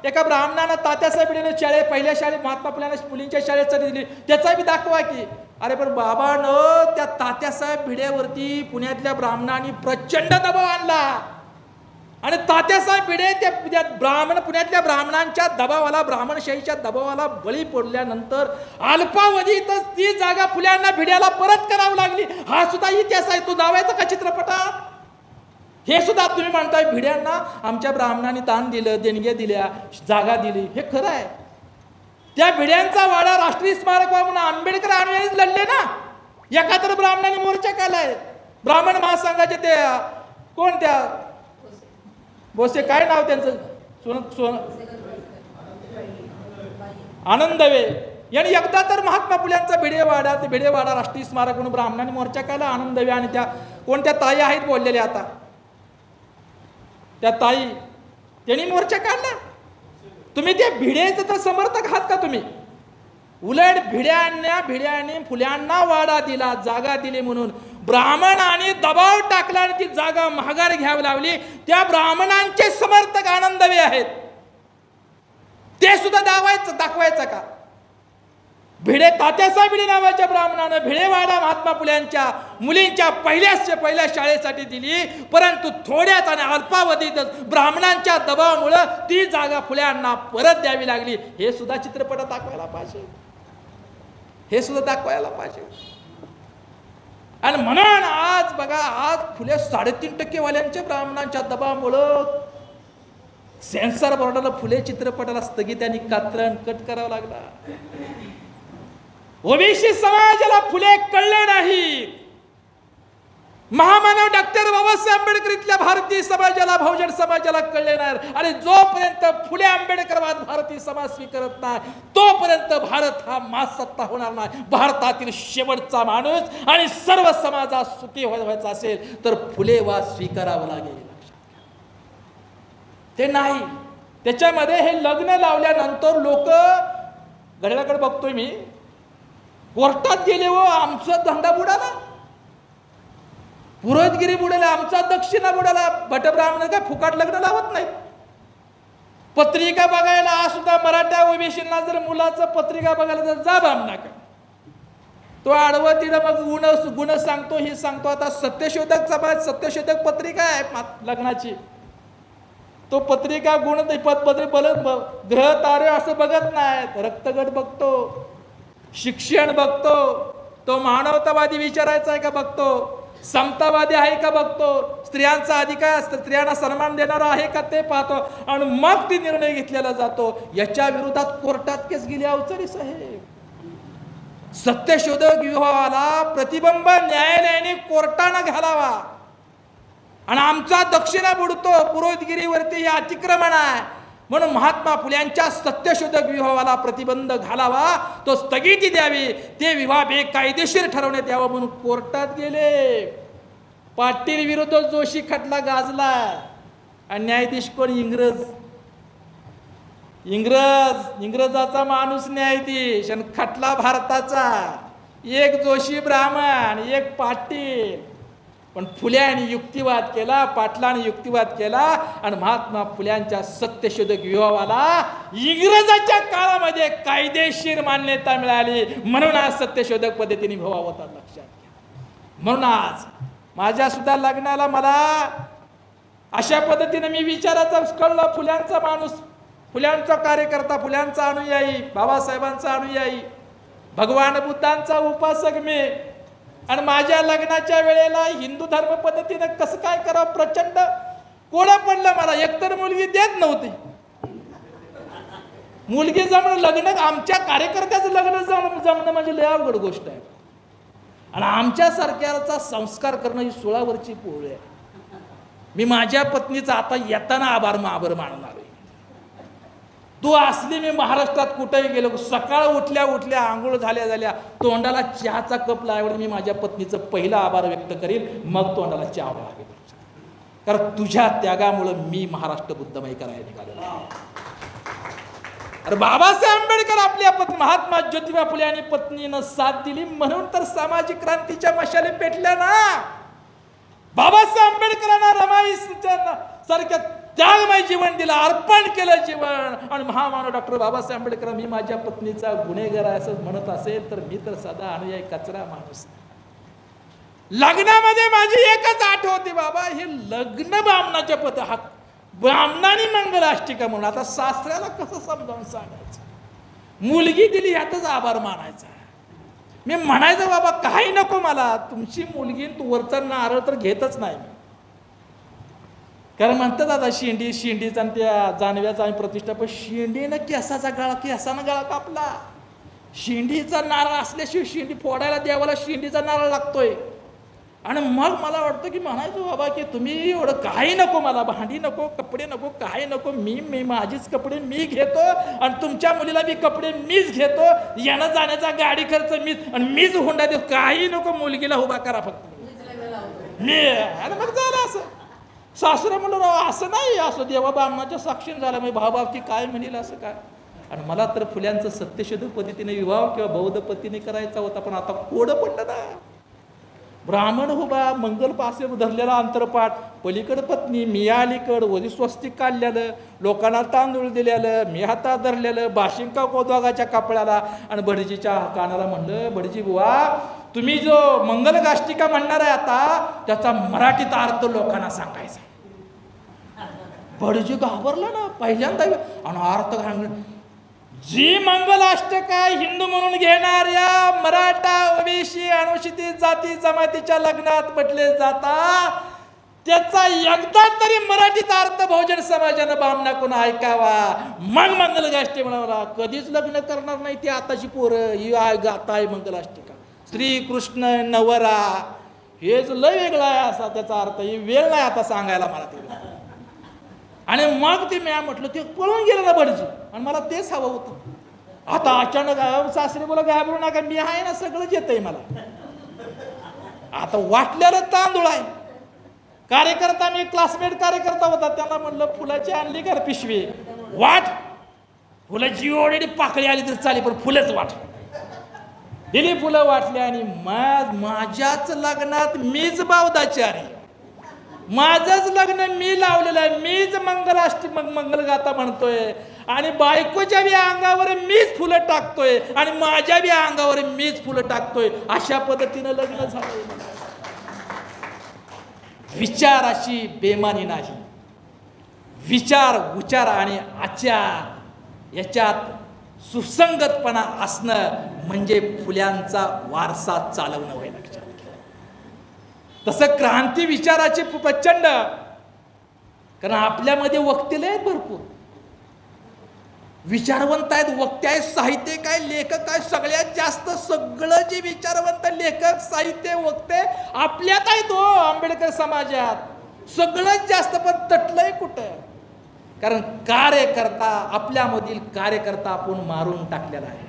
एका ब्राह्मणानं तात्यासाहेब भिडेने पहिल्या शाळेत महात्मा फुल्यांना मुलींच्या शाळेत चढी दिली, त्याचा बी दाखवा की. अरे पण बाबानं त्या तात्यासाहेब भिडेवरती पुण्यातल्या ब्राह्मणांनी प्रचंड दबाव आणला आणि तात्यासाहेब भिडे त्या पुण्यातल्या ब्राह्मणांच्या दबावाला, ब्राह्मणशाहीच्या दबावाला बळी पडल्यानंतर अल्पावधीतच ती जागा फुल्यांना भिड्याला परत करावी लागली. हा सुद्धा इतिहास आहे. तो दावायचा का चित्रपटात? हे सुद्धा तुम्ही म्हणताय भिड्यांना आमच्या ब्राह्मणांनी दान दिलं, देणग्या दिल्या, जागा दिली, हे खरं आहे. त्या भिड्यांचा वाडा राष्ट्रीय स्मारक म्हणून आंबेडकर आणून लढले ना. एका तर ब्राह्मणांनी मोर्चा केलाय. ब्राह्मण महासंघाचे ते कोण त्या बोसे, काय नाव त्यांचं, आनंदवे यांनी एकदा तर महात्मा फुल्यांचा भिडेवाडा राष्ट्रीय स्मारक म्हणून ब्राह्मणांनी मोर्चा केला. आनंदवे आणि त्या कोणत्या ताई आहेत बोललेल्या, आता त्या ताई त्यांनी मोर्चा काढला. तुम्ही त्या भिडेचं तर समर्थक आहात का तुम्ही? उलट भिड्याने फुल्यांना वाडा दिला, जागा दिली म्हणून ब्राह्मणांनी दबाव टाकला आणि ती जागा महागार घ्यावी लावली. त्या ब्राह्मणांचे समर्थक आनंदवे आहेत. ते सुद्धा दाखवायचं का? भिडे तात्यासाहेब भिडे नावाच्या ब्राह्मणानं भिडेवाडा महात्मा फुल्यांच्या मुलींच्या पहिल्या शाळेसाठी दिली, परंतु थोड्याच आणि अल्पावधीतच ब्राह्मणांच्या दबावामुळे ती जागा फुल्यांना परत द्यावी लागली. हे सुद्धा चित्रपटात दाखवायला पाहिजे, हे सुद्धा दाखवायला पाहिजे. आणि म्हणून आज बघा, आज फुले 3.5% वाल्यांच्या ब्राह्मणांच्या दबावामुळं सेन्सर बोर्डाला फुले चित्रपटाला स्थगित आणि कात्रण कट करावा लागला. ओबीसी समाजाला फुले कळले नाही. महामानव डॉक्टर बाबासाहेब आंबेडकर इथल्या भारतीय समाजाला, बहुजन समाजाला कळले नाही. आणि जोपर्यंत फुले आंबेडकरवाद भारतीय समाज स्वीकारत नाही तोपर्यंत भारत हा महासत्ता होणार नाही. भारतातील शेवटचा माणूस आणि सर्व समाजात सुखी व्हायचा असेल तर फुलेवाद स्वीकारावा लागेल. ते नाही. त्याच्यामध्ये हे लग्न लावल्यानंतर लोक घड्याळाकडे बघतोय मी, कोर्टात गेले व आमचा धंदा बुडाला, पुरोहितगिरी बुडाला, आमचा दक्षिणा बुडाला. भटब्राह्मण काय फुकाट लग्न लावत नाहीत. पत्रिका बघायला आज सुद्धा मराठा ओबीसींना जर मुलाचं पत्रिका बघायला तर जा ब्राह्मणाकडे, तो आडवं तिला मग गुण सांगतो, हे सांगतो. आता सत्यशोधक पत्रिका आहे लग्नाची, तो पत्रिका गुण ग्रह तारे असं बघत नाहीत, रक्तगट बघतो, शिक्षण बघतो, तो मानवतावादी विचारायचा आहे का बघतो, समतावादी आहे का बघतो, स्त्रियांचा अधिकार, स्त्रियांना सन्मान देणारा आहे का ते पाहतो, आणि मग ती निर्णय घेतलेला जातो. याच्या विरोधात कोर्टात केस गेली अवचरी साहेब. सत्यशोधक विवाहाला प्रतिबंब न्यायालयाने कोर्टानं घालावा, आणि आमचा दक्षिणा बुडतो, पुरोहितगिरीवरती हे अतिक्रमण आहे म्हणून महात्मा फुल्यांच्या सत्यशोधक विवाहाला प्रतिबंध घालावा, तो स्थगिती द्यावी, ते विवाह बेकायदेशीर ठरवण्यात यावं म्हणून कोर्टात गेले. पाटील विरुद्ध जोशी खटला गाजला, आणि न्यायाधीश कोण? इंग्रजाचा माणूस न्यायाधीश, आणि खटला भारताचा. एक जोशी ब्राह्मण, एक पाटील. पण फुल्याने युक्तिवाद केला, पाटलाने युक्तिवाद केला, आणि महात्मा फुल्यांच्या सत्यशोधक विवाहाला इंग्रजाच्या काळामध्ये कायदेशीर मान्यता मिळाली, म्हणून आज सत्यशोधक पद्धतीने विवाह होता. लक्षात घ्या. म्हणून आज माझ्या सुद्धा लग्नाला मला अशा पद्धतीने मी विचाराचा कळलं, फुल्यांचा माणूस, फुल्यांचा कार्यकर्ता, फुल्यांचा अनुयायी, बाबासाहेबांचा अनुयायी, भगवान बुद्धांचा उपासक मी, आणि माझ्या लग्नाच्या वेळेला हिंदू धर्म पद्धतीने कसं काय करावं प्रचंड कोडा पडला मला. एकतर मुलगी देत नव्हती, मुलगी जमणं, लग्न आमच्या कार्यकर्त्याचं लग्न जमणं म्हणजे लय अवघड गोष्ट आहे, आणि आमच्या सारख्याचा संस्कार करणं ही 16 वर्षी पोळी आहे. मी माझ्या पत्नीचा आता येताना आभार मानणार आहे. तू असली, मी महाराष्ट्रात कुठेही गेलो, सकाळ उठल्या आंघोळ झाल्या तोंडाला चहाचा कप लावून मी माझ्या पत्नीचं पहिला आभार व्यक्त करील, मग तोंडाला चहा लागेल. कारण तुझ्या त्यागामुळं मी महाराष्ट्र बुद्धमय करायला निघालेलो. अरे बाबासाहेब आंबेडकर आपल्या पत्नी महात्मा ज्योतिबा फुले आणि पत्नीनं साथ दिली, म्हणून तर सामाजिक क्रांतीच्या मशाली पेटल्या ना. बाबासाहेब आंबेडकरांना रमाई सारख्या त्यागमय जीवन दिलं, अर्पण केलं जीवन. आणि महामानव डॉक्टर बाबासाहेब आंबेडकर मी माझ्या पत्नीचा गुन्हेगार आहे असं म्हणत असेल तर मी तर सदा अनुयायी कचरा माणूस. लग्नामध्ये माझी एकच आठ होती, बाबा हे लग्न ब्राह्मणाच्या पद, हा ब्राह्मणाने मंगलाष्टिका म्हणून. आता सासऱ्याला कसं समजावून सांगायचं? मुलगी दिली यातच आभार मानायचा. मी म्हणायचं बाबा काही नको मला, तुमची मुलगी तू वरचा नारळ तर घेतच नाही. कारण म्हणतात आता शेंडीचा आणि त्या जानव्याचा आम्ही प्रतिष्ठा, पण शेंडीनं केसानं गळा कापला. शेंडीचा नारळ असल्याशिवाय शेंडी फोडायला देवाला शेंडीचा नारळ लागतोय. आणि मग मला वाटतं की म्हणायचं बाबा की तुम्ही एवढं काही नको मला, भांडी नको, कपडे नको, काही नको, मी माझीच कपडे मी घेतो, आणि तुमच्या मुलीला बी कपडे मीच घेतो, येणं जाण्याचा गाडी खर्च मीच, आणि मीच हुंडा देतो, काही नको, मुलगीला उभा करा फक्त मी. आणि मग झालं असं. सासरा म्हणलं राव असं नाही, असं देवा ब्राह्मणाच्या साक्षीने झालं, म्हणजे भाऊ की काय म्हणेल असं काय. आणि मला तर फुल्यांचं सत्यशोधक पद्धतीने विवाह किंवा बौद्ध पद्धतीने करायचा होता, पण आता कोडं पडलं ना. ब्राह्मण उभा, मंगल पासे धरलेला अंतरपाठ, पलीकडं पत्नी, मी अलीकड, वरी स्वस्तिक काढलेलं, लोकांना तांदूळ दिलेलं, मी हातात धरलेलं, बाशिंका कोदवागाच्या कापडाला. आणि भटजीच्या कानाला म्हणलं, भटजी बुवा तुम्ही जो मंगलगाष्टिका म्हणणार आहे आता, त्याचा मराठीत अर्थ लोकांना सांगायचा. भटजी घाबरला ना पहिल्यांदा, आणि अर्थ घालून जी मंगलाष्टका हिंदू म्हणून घेणाऱ्या मराठा ओबीसी अनुसूचित जाती जमातीच्या लग्नात म्हटले जातात, त्याचा एकदा तरी मराठीत अर्थ बहुजन समाजानं ब्राह्मणाकडून ऐकावा, मग मंगलगाष्टी म्हणाला. कधीच लग्न करणार नाही ती आताची पोरं. ही गाता आहे मंगलाष्टिका, श्रीकृष्ण नवरा, हेच लय वेगळा आहे असा त्याचा अर्थ. ही वेळ नाही आता सांगायला मला ते. आणि मग ते मी म्हटलं ते पळून गेलं ना भटजी, आणि मला तेच हवं होतं. आता अचानक सासरे बोला घाबरू नका, मी आहे ना, सगळंच येतंय मला. आता वाटलेलं तांदूळ आहे, कार्यकर्ता, मी क्लासमेट कार्यकर्ता होता, त्याला म्हणलं फुलाची आणली का पिशवी, वाट फुलाची ऑलरेडी पाकळी आली तर चालेल पण फुलंच वाट. दिली फुलं वाटली आणि माझ्याच लग्नात मीच बावदाचारी, माझंच लग्न मी लावलेलं आहे, मीच मंगलगाथा म्हणतोय आणि बायकोच्या बी अंगावर मीच फुलं टाकतोय आणि माझ्या बी अंगावर मीच फुलं टाकतोय. अशा पद्धतीनं लग्न झालं. विचाराची बेमानी नाही, विचार उचार आणि आचार याच्यात सुसंगतपणा असणं म्हणजे फुल्यांचा वारसा चालवणं होय. लक्षात घ्या. तसं क्रांती विचाराची प्रचंड, कारण आपल्यामध्ये वक्ते आहेत भरपूर, विचारवंत आहेत, वक्ते आहेत, साहित्यिक आहे, लेखक आहे. सगळ्यात जास्त सगळं जे विचारवंत लेखक साहित्य वक्ते आपल्यात आहेत हो. आंबेडकर समाजात सगळंच जास्त, पण तटलंय कुठं? कारण कार्यकर्ता, आपल्यामधील कार्यकर्ता आपण मारून टाकलेला आहे,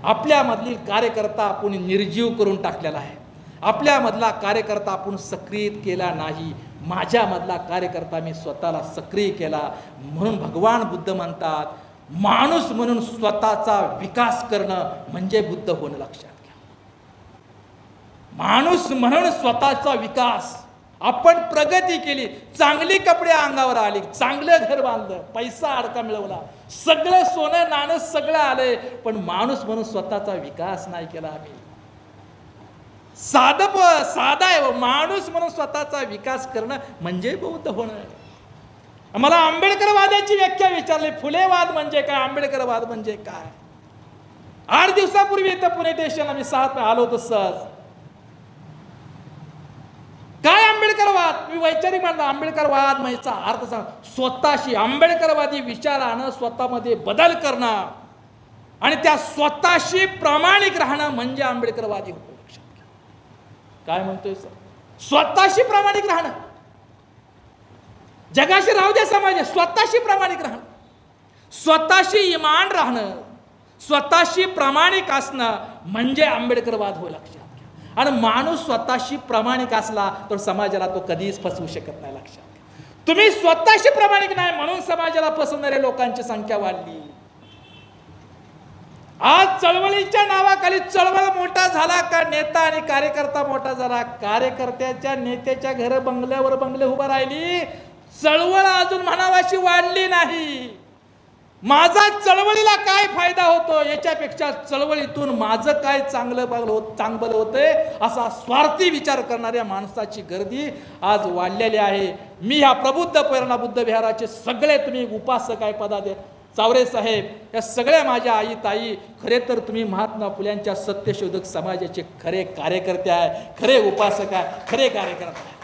आपल्यामधील कार्यकर्ता आपण निर्जीव करून टाकलेला आहे, आपल्यामधला कार्यकर्ता आपण सक्रिय केला नाही. माझ्यामधला कार्यकर्ता मी स्वतःला सक्रिय केला. म्हणून भगवान बुद्ध म्हणतात, माणूस म्हणून स्वतःचा विकास करणं म्हणजे बुद्ध होणं. लक्षात घ्या. माणूस म्हणून स्वतःचा विकास, आपण प्रगती केली, चांगली कपडे अंगावर आली, चांगलं घर बांधलं, पैसा अडका मिळवला, सगळं सोनं नाणं सगळं आलंय, पण माणूस म्हणून स्वतःचा विकास नाही केला आम्ही. साधा आहे. माणूस म्हणून स्वतःचा विकास करणं म्हणजे बौद्ध होणं. मला आंबेडकरवादाची व्याख्या विचारली, फुलेवाद म्हणजे काय, आंबेडकरवाद म्हणजे काय. 8 दिवसापूर्वी इथं पुणे स्टेशनला मी 7 आलो होतो सहज. काय आंबेडकरवाद, मी वैचारिक म्हणलं. आंबेडकरवाद म्हणजे अर्थ सांग, स्वतःशी आंबेडकरवादी विचारानं स्वतःमध्ये बदल करणं आणि त्या स्वतःशी प्रामाणिक राहणं म्हणजे आंबेडकरवादी होतो. काय म्हणतोय सर? स्वतःशी प्रामाणिक राहणं, जगाशी राहू द्या समाज, स्वतःशी प्रामाणिक राहणं, स्वतःशी इमान राहणं, स्वतःशी प्रामाणिक असणं म्हणजे आंबेडकरवाद होय. लक्षात घ्या. आणि माणूस स्वतःशी प्रामाणिक असला तर समाजाला तो कधीच फसवू शकत नाही. लक्षात घ्या. तुम्ही स्वतःशी प्रामाणिक नाही म्हणून समाजाला फसवणाऱ्या लोकांची संख्या वाढली. आज चळवळीच्या नावाखाली चळवळ मोठा झाला का नेता आणि कार्यकर्ता मोठा झाला. कार्यकर्त्याच्या नेत्याच्या घर बंगल्यावर बंगले उभा राहिली, चळवळ अजून म्हणावाशी वाढली नाही. माझा चळवळीला काय फायदा होतो याच्यापेक्षा चळवळीतून माझं काय चांगलं होतंय असा स्वार्थी विचार करणाऱ्या माणसाची गर्दी आज वाढलेली आहे. मी ह्या प्रबुद्ध प्रेरणा बुद्ध विहाराचे सगळे तुम्ही उपासक आहे, पदाधिकारी चावरे साहेब, या सगळ्या माझ्या आई ताई, खरे तर तुम्ही महात्मा फुल्यांच्या सत्यशोधक समाजाचे खरे कार्यकर्ते आहे, खरे उपासक आहे, खरे कार्यकर्ते आहे.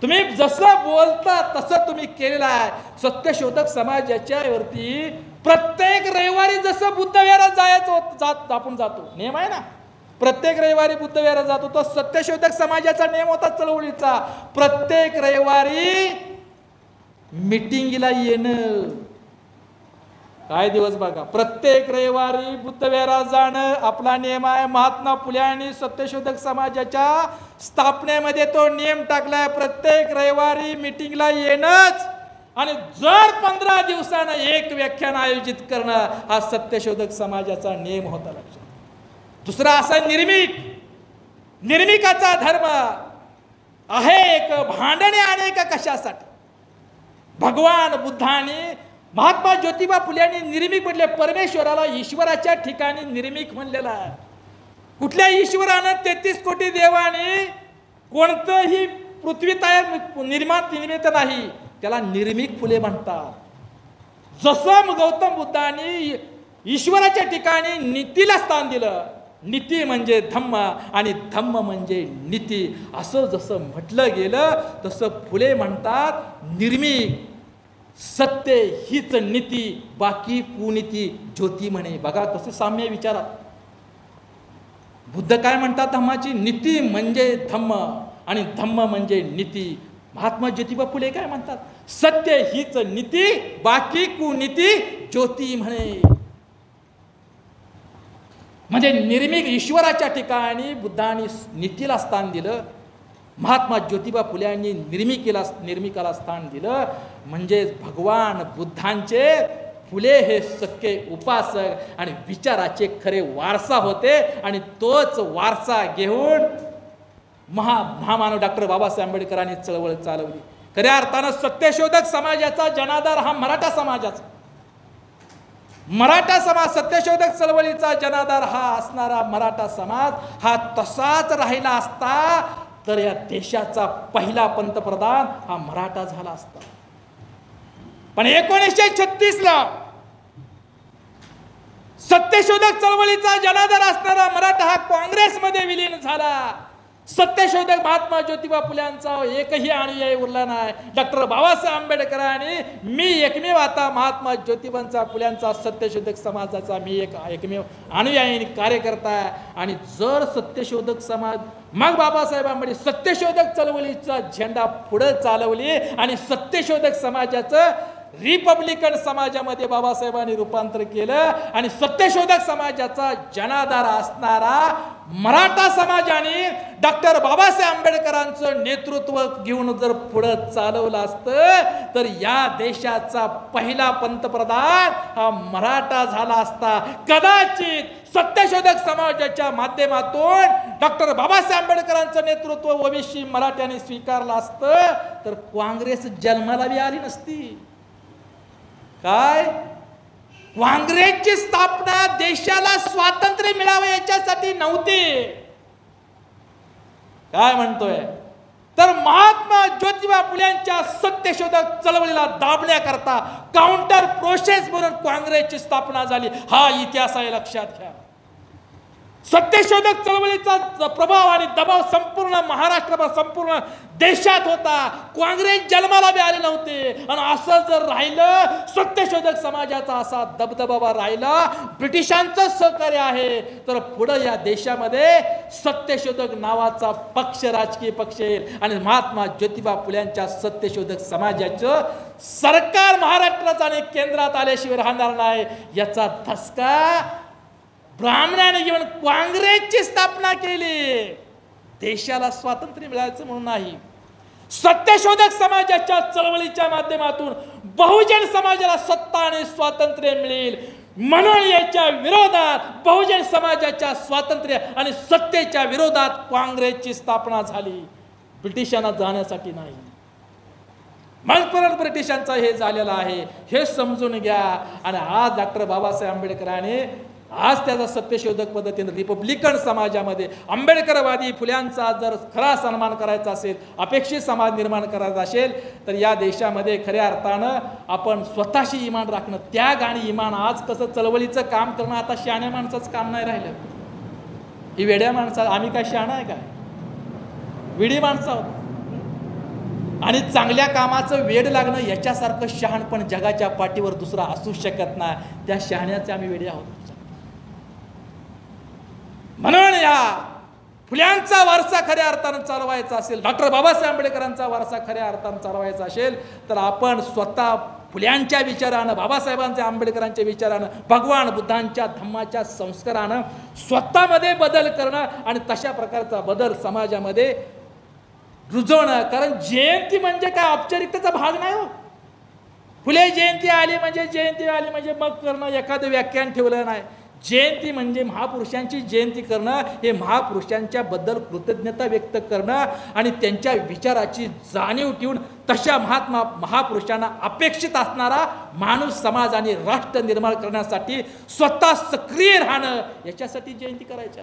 तुम्ही जसं बोलता तसं तुम्ही केलेलं आहे. सत्यशोधक समाजाच्या वरती प्रत्येक रविवारी जसं बुद्ध विहारात जायचं आपण जातो, नियम आहे ना, प्रत्येक रविवारी बुद्ध विहारात जातो, तो सत्यशोधक समाजाचा नियम होता चळवळीचा. प्रत्येक रविवारी मीटिंगला येणं. काय दिवस बघा, प्रत्येक रविवारी बुद्ध विहारात जाणं आपला नियम आहे. महात्मा फुले आणि सत्यशोधक समाजाच्या स्थापनेमध्ये तो नियम टाकलाय, प्रत्येक रविवारी मीटिंगला येणंच. आणि जर 15 दिवसानं एक व्याख्यान आयोजित करणं हा सत्यशोधक समाजाचा नियम होता. लक्षात. दुसरा असा निर्मिकाचा धर्म आहे एक, भांडणे अनेक कशासाठी. भगवान बुद्धाने, महात्मा ज्योतिबा फुले यांनी निर्मिक म्हटले. परमेश्वराला ईश्वराच्या ठिकाणी निर्मिक म्हणलेला आहे. कुठल्या ईश्वरानं 33 कोटी देवाने कोणतंही पृथ्वी तयार निर्मित नाही, त्याला निर्मिक फुले म्हणतात. जसं गौतम बुद्धांनी ईश्वराच्या ठिकाणी नीतीला स्थान दिलं, नीती म्हणजे धम्म आणि धम्म म्हणजे नीती, असं जसं म्हटलं गेलं तसं फुले म्हणतात निर्मिक. सत्य हीच नीती, बाकी कुनीती ज्योती म्हणे. बघा कसं साम्य विचारात. बुद्ध काय म्हणतात, धम्माची नीती म्हणजे धम्म आणि धम्म म्हणजे नीती. महात्मा ज्योतिबा फुले काय म्हणतात, सत्य हीच नीती, बाकी कुनीती ज्योती म्हणे. म्हणजे निर्मिक ईश्वराच्या ठिकाणी बुद्धांनी नीतीला स्थान दिलं महात्मा ज्योतिबा फुले यांनी निर्मिकाला स्थान दिलं. म्हणजेच भगवान बुद्धांचे फुले हे सख्खे उपासक आणि विचाराचे खरे वारसा होते. आणि तोच वारसा घेऊन महामानव डॉक्टर बाबासाहेब आंबेडकरांनी चळवळ चालवली. खऱ्या अर्थानं सत्यशोधक समाजाचा जनाधार हा मराठा समाजाचा, मराठा समाज, सत्यशोधक चळवळीचा जनाधार हा असणारा मराठा समाज हा तसाच राहिला असता तर या देशाचा पहिला पंतप्रधान हा मराठा झाला असता. पण 1936ला सत्यशोधक चळवळीचा जनाधार असणारा मराठा हा काँग्रेसमध्ये विलीन झाला. सत्यशोधक महात्मा ज्योतिबा फुल्यांचा एकही अनुयायी उरला नाही. डॉक्टर बाबासाहेब आंबेडकरांनी मी एकमेव आता महात्मा ज्योतिबांचा फुल्यांचा सत्यशोधक समाजाचा मी एकमेव अनुयायी कार्यकर्ता आहे. आणि जर सत्यशोधक समाज मग बाबासाहेब आंबेडकर सत्यशोधक चळवळीचा झेंडा पुढे चालवली आणि सत्यशोधक समाजाचं रिपब्लिकन समाजामध्ये बाबासाहेबांनी रूपांतर केलं. आणि सत्यशोधक समाजाचा जनाधार असणारा मराठा समाजाने डॉक्टर बाबासाहेब आंबेडकरांचं नेतृत्व घेऊन जर पुढे चालवलं असतं तर या देशाचा पहिला पंतप्रधान हा मराठा झाला असता. कदाचित सत्यशोधक समाजाच्या माध्यमातून डॉक्टर बाबासाहेब आंबेडकरांचं नेतृत्व ओबीसी मराठ्यांनी स्वीकारलं असतं तर काँग्रेस जन्माला बी आली नसती. काय काँग्रेसची स्थापना देशाला स्वातंत्र्य मिळावे याच्यासाठी नव्हती. काय म्हणतोय तर महात्मा ज्योतिबा फुल्यांच्या सत्यशोधक चळवळीला दाबण्याकरता काउंटर प्रोसेस म्हणून काँग्रेसची स्थापना झाली. हा इतिहास आहे, लक्षात घ्या. सत्यशोधक चळवळीचा प्रभाव आणि दबाव संपूर्ण महाराष्ट्रावर संपूर्ण देशात होता. काँग्रेस जन्माला बी आले नव्हते. आणि असं जर राहिलं सत्यशोधक समाजाचा असा दबदबा राहिला, ब्रिटिशांचं सहकार्य आहे तर पुढे या देशामध्ये सत्यशोधक नावाचा पक्ष, राजकीय पक्ष येईल आणि महात्मा ज्योतिबा फुल्यांच्या सत्यशोधक समाजाचं सरकार महाराष्ट्रात आणि केंद्रात आल्याशिवाय राहणार नाही. याचा धसका ब्राह्मणाने घेऊन काँग्रेसची स्थापना केली. देशाला स्वातंत्र्य मिळायचं म्हणून नाही. सत्यशोधक समाजाच्या चळवळीच्या माध्यमातून बहुजन समाजाला सत्ता आणि स्वातंत्र्य मिळेल म्हणून याच्या विरोधात बहुजन समाजाच्या स्वातंत्र्य आणि सत्तेच्या विरोधात काँग्रेसची स्थापना झाली. ब्रिटिशांना जाण्यासाठी नाही. मग परत ब्रिटिशांचा हे झालेलं आहे हे समजून घ्या. आणि आज डॉक्टर बाबासाहेब आंबेडकरांनी आज त्याचा सत्यशोधक पद्धतीने रिपब्लिकन समाजामध्ये आंबेडकरवादी फुल्यांचा जर खरा सन्मान करायचा असेल, अपेक्षित समाज निर्माण करायचा असेल तर या देशामध्ये खऱ्या अर्थानं आपण स्वतःशी इमान राखणं, त्याग आणि इमान. आज कसं चळवळीचं काम करणं आता शहाण्या माणसाचं काम नाही राहिलं. ही वेड्या माणसा, आम्ही काय शहाणा आहे काय? वेडी माणसं आहोत. आणि चांगल्या कामाचं वेड लागणं याच्यासारखं शहाणपण जगाच्या पाठीवर दुसरा असू शकत नाही. त्या शहाण्याचे आम्ही वेडे आहोत. म्हणून या फुल्यांचा वारसा खऱ्या अर्थानं चालवायचा असेल, डॉक्टर बाबासाहेब आंबेडकरांचा वारसा खऱ्या अर्थानं चालवायचा असेल तर आपण स्वतः फुल्यांच्या विचारानं, बाबासाहेबांच्या आंबेडकरांच्या विचारानं, भगवान बुद्धांच्या धम्माच्या संस्कारानं स्वतःमध्ये बदल करणं आणि तशा प्रकारचा बदल समाजामध्ये रुजवणं. कारण जयंती म्हणजे काय औपचारिकतेचा भाग नाही हो. फुले जयंती आली म्हणजे मग करणं, एखादं व्याख्यान ठेवलं नाही. जयंती म्हणजे महापुरुषांची जयंती करणं, हे महापुरुषांच्या बद्दल कृतज्ञता व्यक्त करणं आणि त्यांच्या विचाराची जाणीव ठेवून तशा महापुरुषांना अपेक्षित असणारा माणूस, समाज आणि राष्ट्र निर्माण करण्यासाठी स्वतः सक्रिय राहणं, याच्यासाठी जयंती करायची.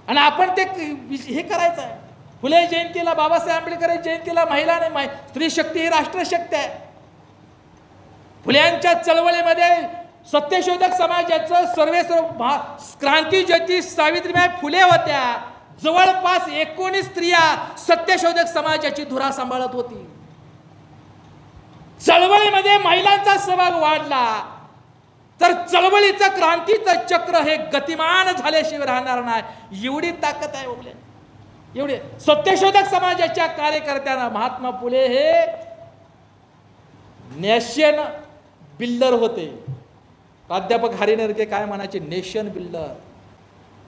आणि आपण ते हे करायचं आहे. फुले जयंतीला, बाबासाहेब आंबेडकर जयंतीला महिला नाही, स्त्री शक्ती ही राष्ट्रशक्ती आहे. फुल्यांच्या चळवळीमध्ये सत्यशोधक समाजाचं सर्वेसर्व क्रांतीज्योती सावित्रीबाई फुले होत्या. जवळपास 19 स्त्रिया सत्यशोधक समाजाची धुरा सांभाळत होती. चळवळीमध्ये महिलांचा सहभाग वाढला तर चळवळीचं क्रांतीचं चक्र हे गतिमान झाल्याशिवाय राहणार नाही. एवढी ताकद आहे ओबले. एवढे सत्यशोधक समाजाच्या कार्यकर्त्यांना महात्मा फुले हे नेशन बिल्डर होते. प्राध्यापक हरिनरके काय म्हणायचे? Nation builder.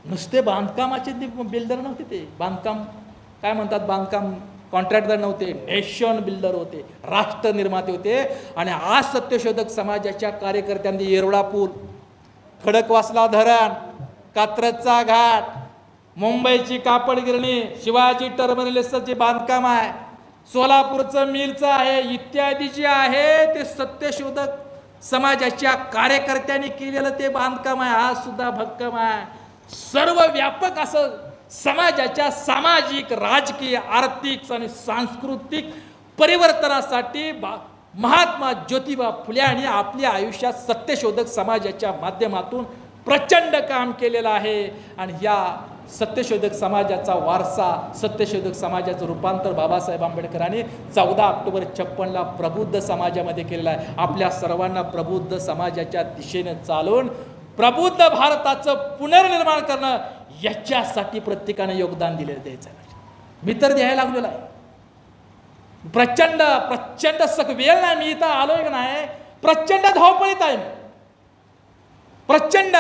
नुसते बांधकामाचे बिल्डर नव्हते, ते बांधकाम काय म्हणतात, बांधकाम कॉन्ट्रॅक्टर नव्हते, नेशन बिल्डर होते, राष्ट्र निर्माते होते. आणि आज सत्यशोधक समाजाच्या कार्यकर्त्यांनी येरवडा पूल, खडकवासला धरण, कात्रजचा घाट, मुंबईची कापड गिरणी, शिवाजी टर्मिनलचं जे बांधकाम आहे, सोलापूरचं मिलचं आहे, इत्यादी जे आहे ते सत्यशोधक समाजाच्या कार्यकर्त्यांनी केलेलं ते बांधकाम आहे. आज सुद्धा भक्कम आहे. सर्व व्यापक असं समाजाच्या सामाजिक, राजकीय, आर्थिक आणि सांस्कृतिक परिवर्तनासाठी महात्मा ज्योतिबा फुले यांनी आपल्या आयुष्यात सत्यशोधक समाजाच्या माध्यमातून प्रचंड काम केलेलं आहे. आणि या सत्यशोधक समाजाचा वारसा, सत्यशोधक समाजाचं रूपांतर बाबासाहेब आंबेडकरांनी 14 ऑक्टोबर 56ला प्रबुद्ध समाजामध्ये केलेलं आहे. आपल्या सर्वांना प्रबुद्ध समाजाच्या दिशेने चालून प्रबुद्ध भारताचं पुनर्निर्माण करणं, याच्यासाठी प्रत्येकाने योगदान द्यायचं आहे. मी तर द्यायला लागलेलो आहे. प्रचंड प्रचंड वेळ नाही, मी इथं आलोय का नाही, प्रचंड धावपळीत आहे. प्रचंड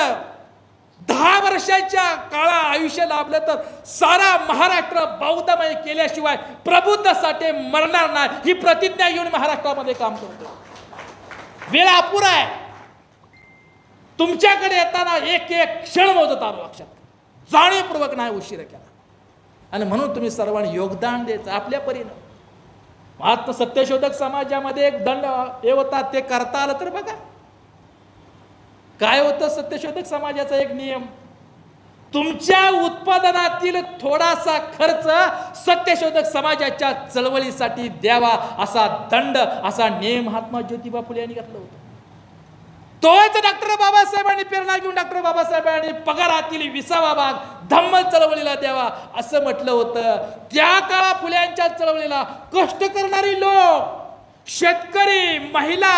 10 वर्षाच्या काळा आयुष्य लाभलं तर सारा महाराष्ट्र बौद्धमय केल्याशिवाय प्रबुद्धसाठी मरणार नाही, ही प्रतिज्ञा घेऊन महाराष्ट्रामध्ये काम करतो. वेळ अपुरा आहे. तुमच्याकडे येताना एक एक क्षण मोजत आलो, लक्षात जाणीवपूर्वक नाही उशीर केला. आणि म्हणून तुम्ही सर्वांनी योगदान द्यायचं आपल्या परीनं. मात्र सत्यशोधक समाजामध्ये एक दंड हे होता, ते करता आलं तर बघा काय होतं. सत्यशोधक समाजाचा एक नियम, तुमच्या उत्पादनातील थोडासा खर्च सत्यशोधक समाजाच्या चळवळीसाठी द्यावा, असा दंड, असा नियम महात्मा ज्योतिबा फुले यांनी घातला होता. तोच डॉक्टर बाबासाहेबांनी प्रेरणा घेऊन डॉक्टर बाबासाहेबांनी पगारातील 20वा भाग धम्म चळवळीला द्यावा असं म्हटलं होतं. त्या काळा फुल्यांच्या चळवळीला कष्ट करणारी लोक, शेतकरी, महिला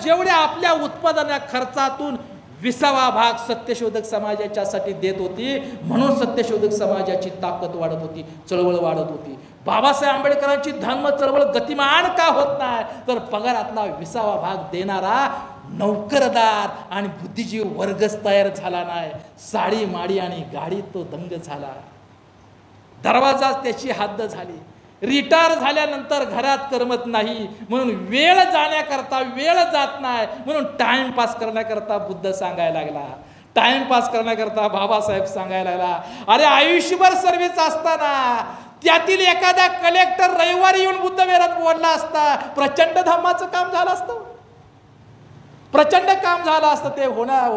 जेवढ्या आपल्या उत्पादना खर्चातून 20वा भाग सत्यशोधक समाजाच्यासाठी देत होती. म्हणून सत्यशोधक समाजाची ताकद वाढत होती, चळवळ वाढत होती. बाबासाहेब आंबेडकरांची धर्म चळवळ गतिमान का होत नाही, तर पगारातला 20वा भाग देणारा नौकरदार आणि बुद्धिजीवी वर्गच तयार झाला नाही. साडी माडी आणि गाडी तो दंग झाला. दरवाजा त्याची हद्द झाली. रिटायर झाल्यानंतर घरात करमत नाही, म्हणून वेळ जाण्याकरता वेळ जात नाही, म्हणून टाइमपास करण्याकरता बुद्ध सांगायला लागला. टाइमपास करण्याकरता बाबासाहेब सांगायला लागला. अरे आयुष्यभर सर्व्हिस असताना त्यातील एखादा कलेक्टर रविवारी येऊन बुद्ध विहारात बोलला असता, प्रचंड धम्माचं काम झालं असतं, प्रचंड काम झालं असतं. ते होणार.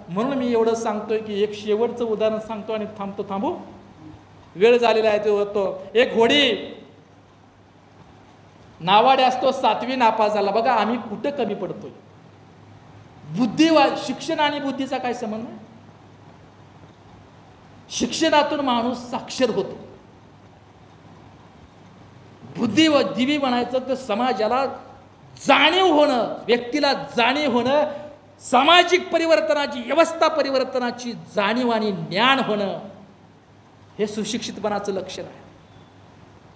म्हणून मी एवढं सांगतोय की एक शेवटचं उदाहरण सांगतो आणि थांबू, वेळ झालेला आहे. ते होतो एक होडी नावाडे असतो, 7वी नापास झाला. बघा आम्ही कुठं कमी पडतोय. शिक्षण आणि बुद्धीचा काय संबंध आहे? शिक्षणातून माणूस साक्षर होतो. बुद्धिजीवी बनायचं तर समाजाला जाणीव होणं, व्यक्तीला जाणीव होणं, सामाजिक परिवर्तनाची, व्यवस्था परिवर्तनाची जाणीव आणि ज्ञान होणं, हे सुशिक्षितपणाचं लक्षण आहे.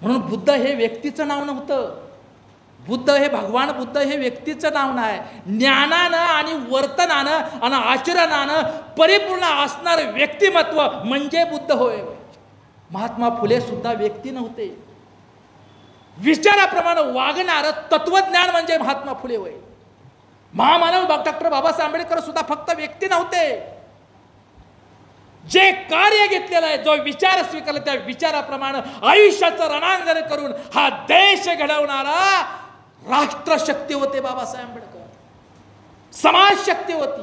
म्हणून बुद्ध हे व्यक्तीचं नाव नव्हतं. बुद्ध हे भगवान बुद्ध हे व्यक्तीचं नाव नाही. ज्ञानानं आणि वर्तनानं आणि आचरणानं परिपूर्ण असणारं व्यक्तिमत्व म्हणजे बुद्ध होय. महात्मा फुले सुद्धा व्यक्ती नव्हते. विचाराप्रमाणे वागणारं तत्वज्ञान म्हणजे महात्मा फुले होय. महामानव डॉक्टर बाबासाहेब आंबेडकर सुद्धा फक्त व्यक्ती नव्हते. जे कार्य घेतलेलं आहे, जो विचार स्वीकारला, त्या विचाराप्रमाणे आयुष्याचं रणांगण करून हा देश घडवणारा राष्ट्रशक्ती होते बाबासाहेब आंबेडकर, समाज शक्ती होती.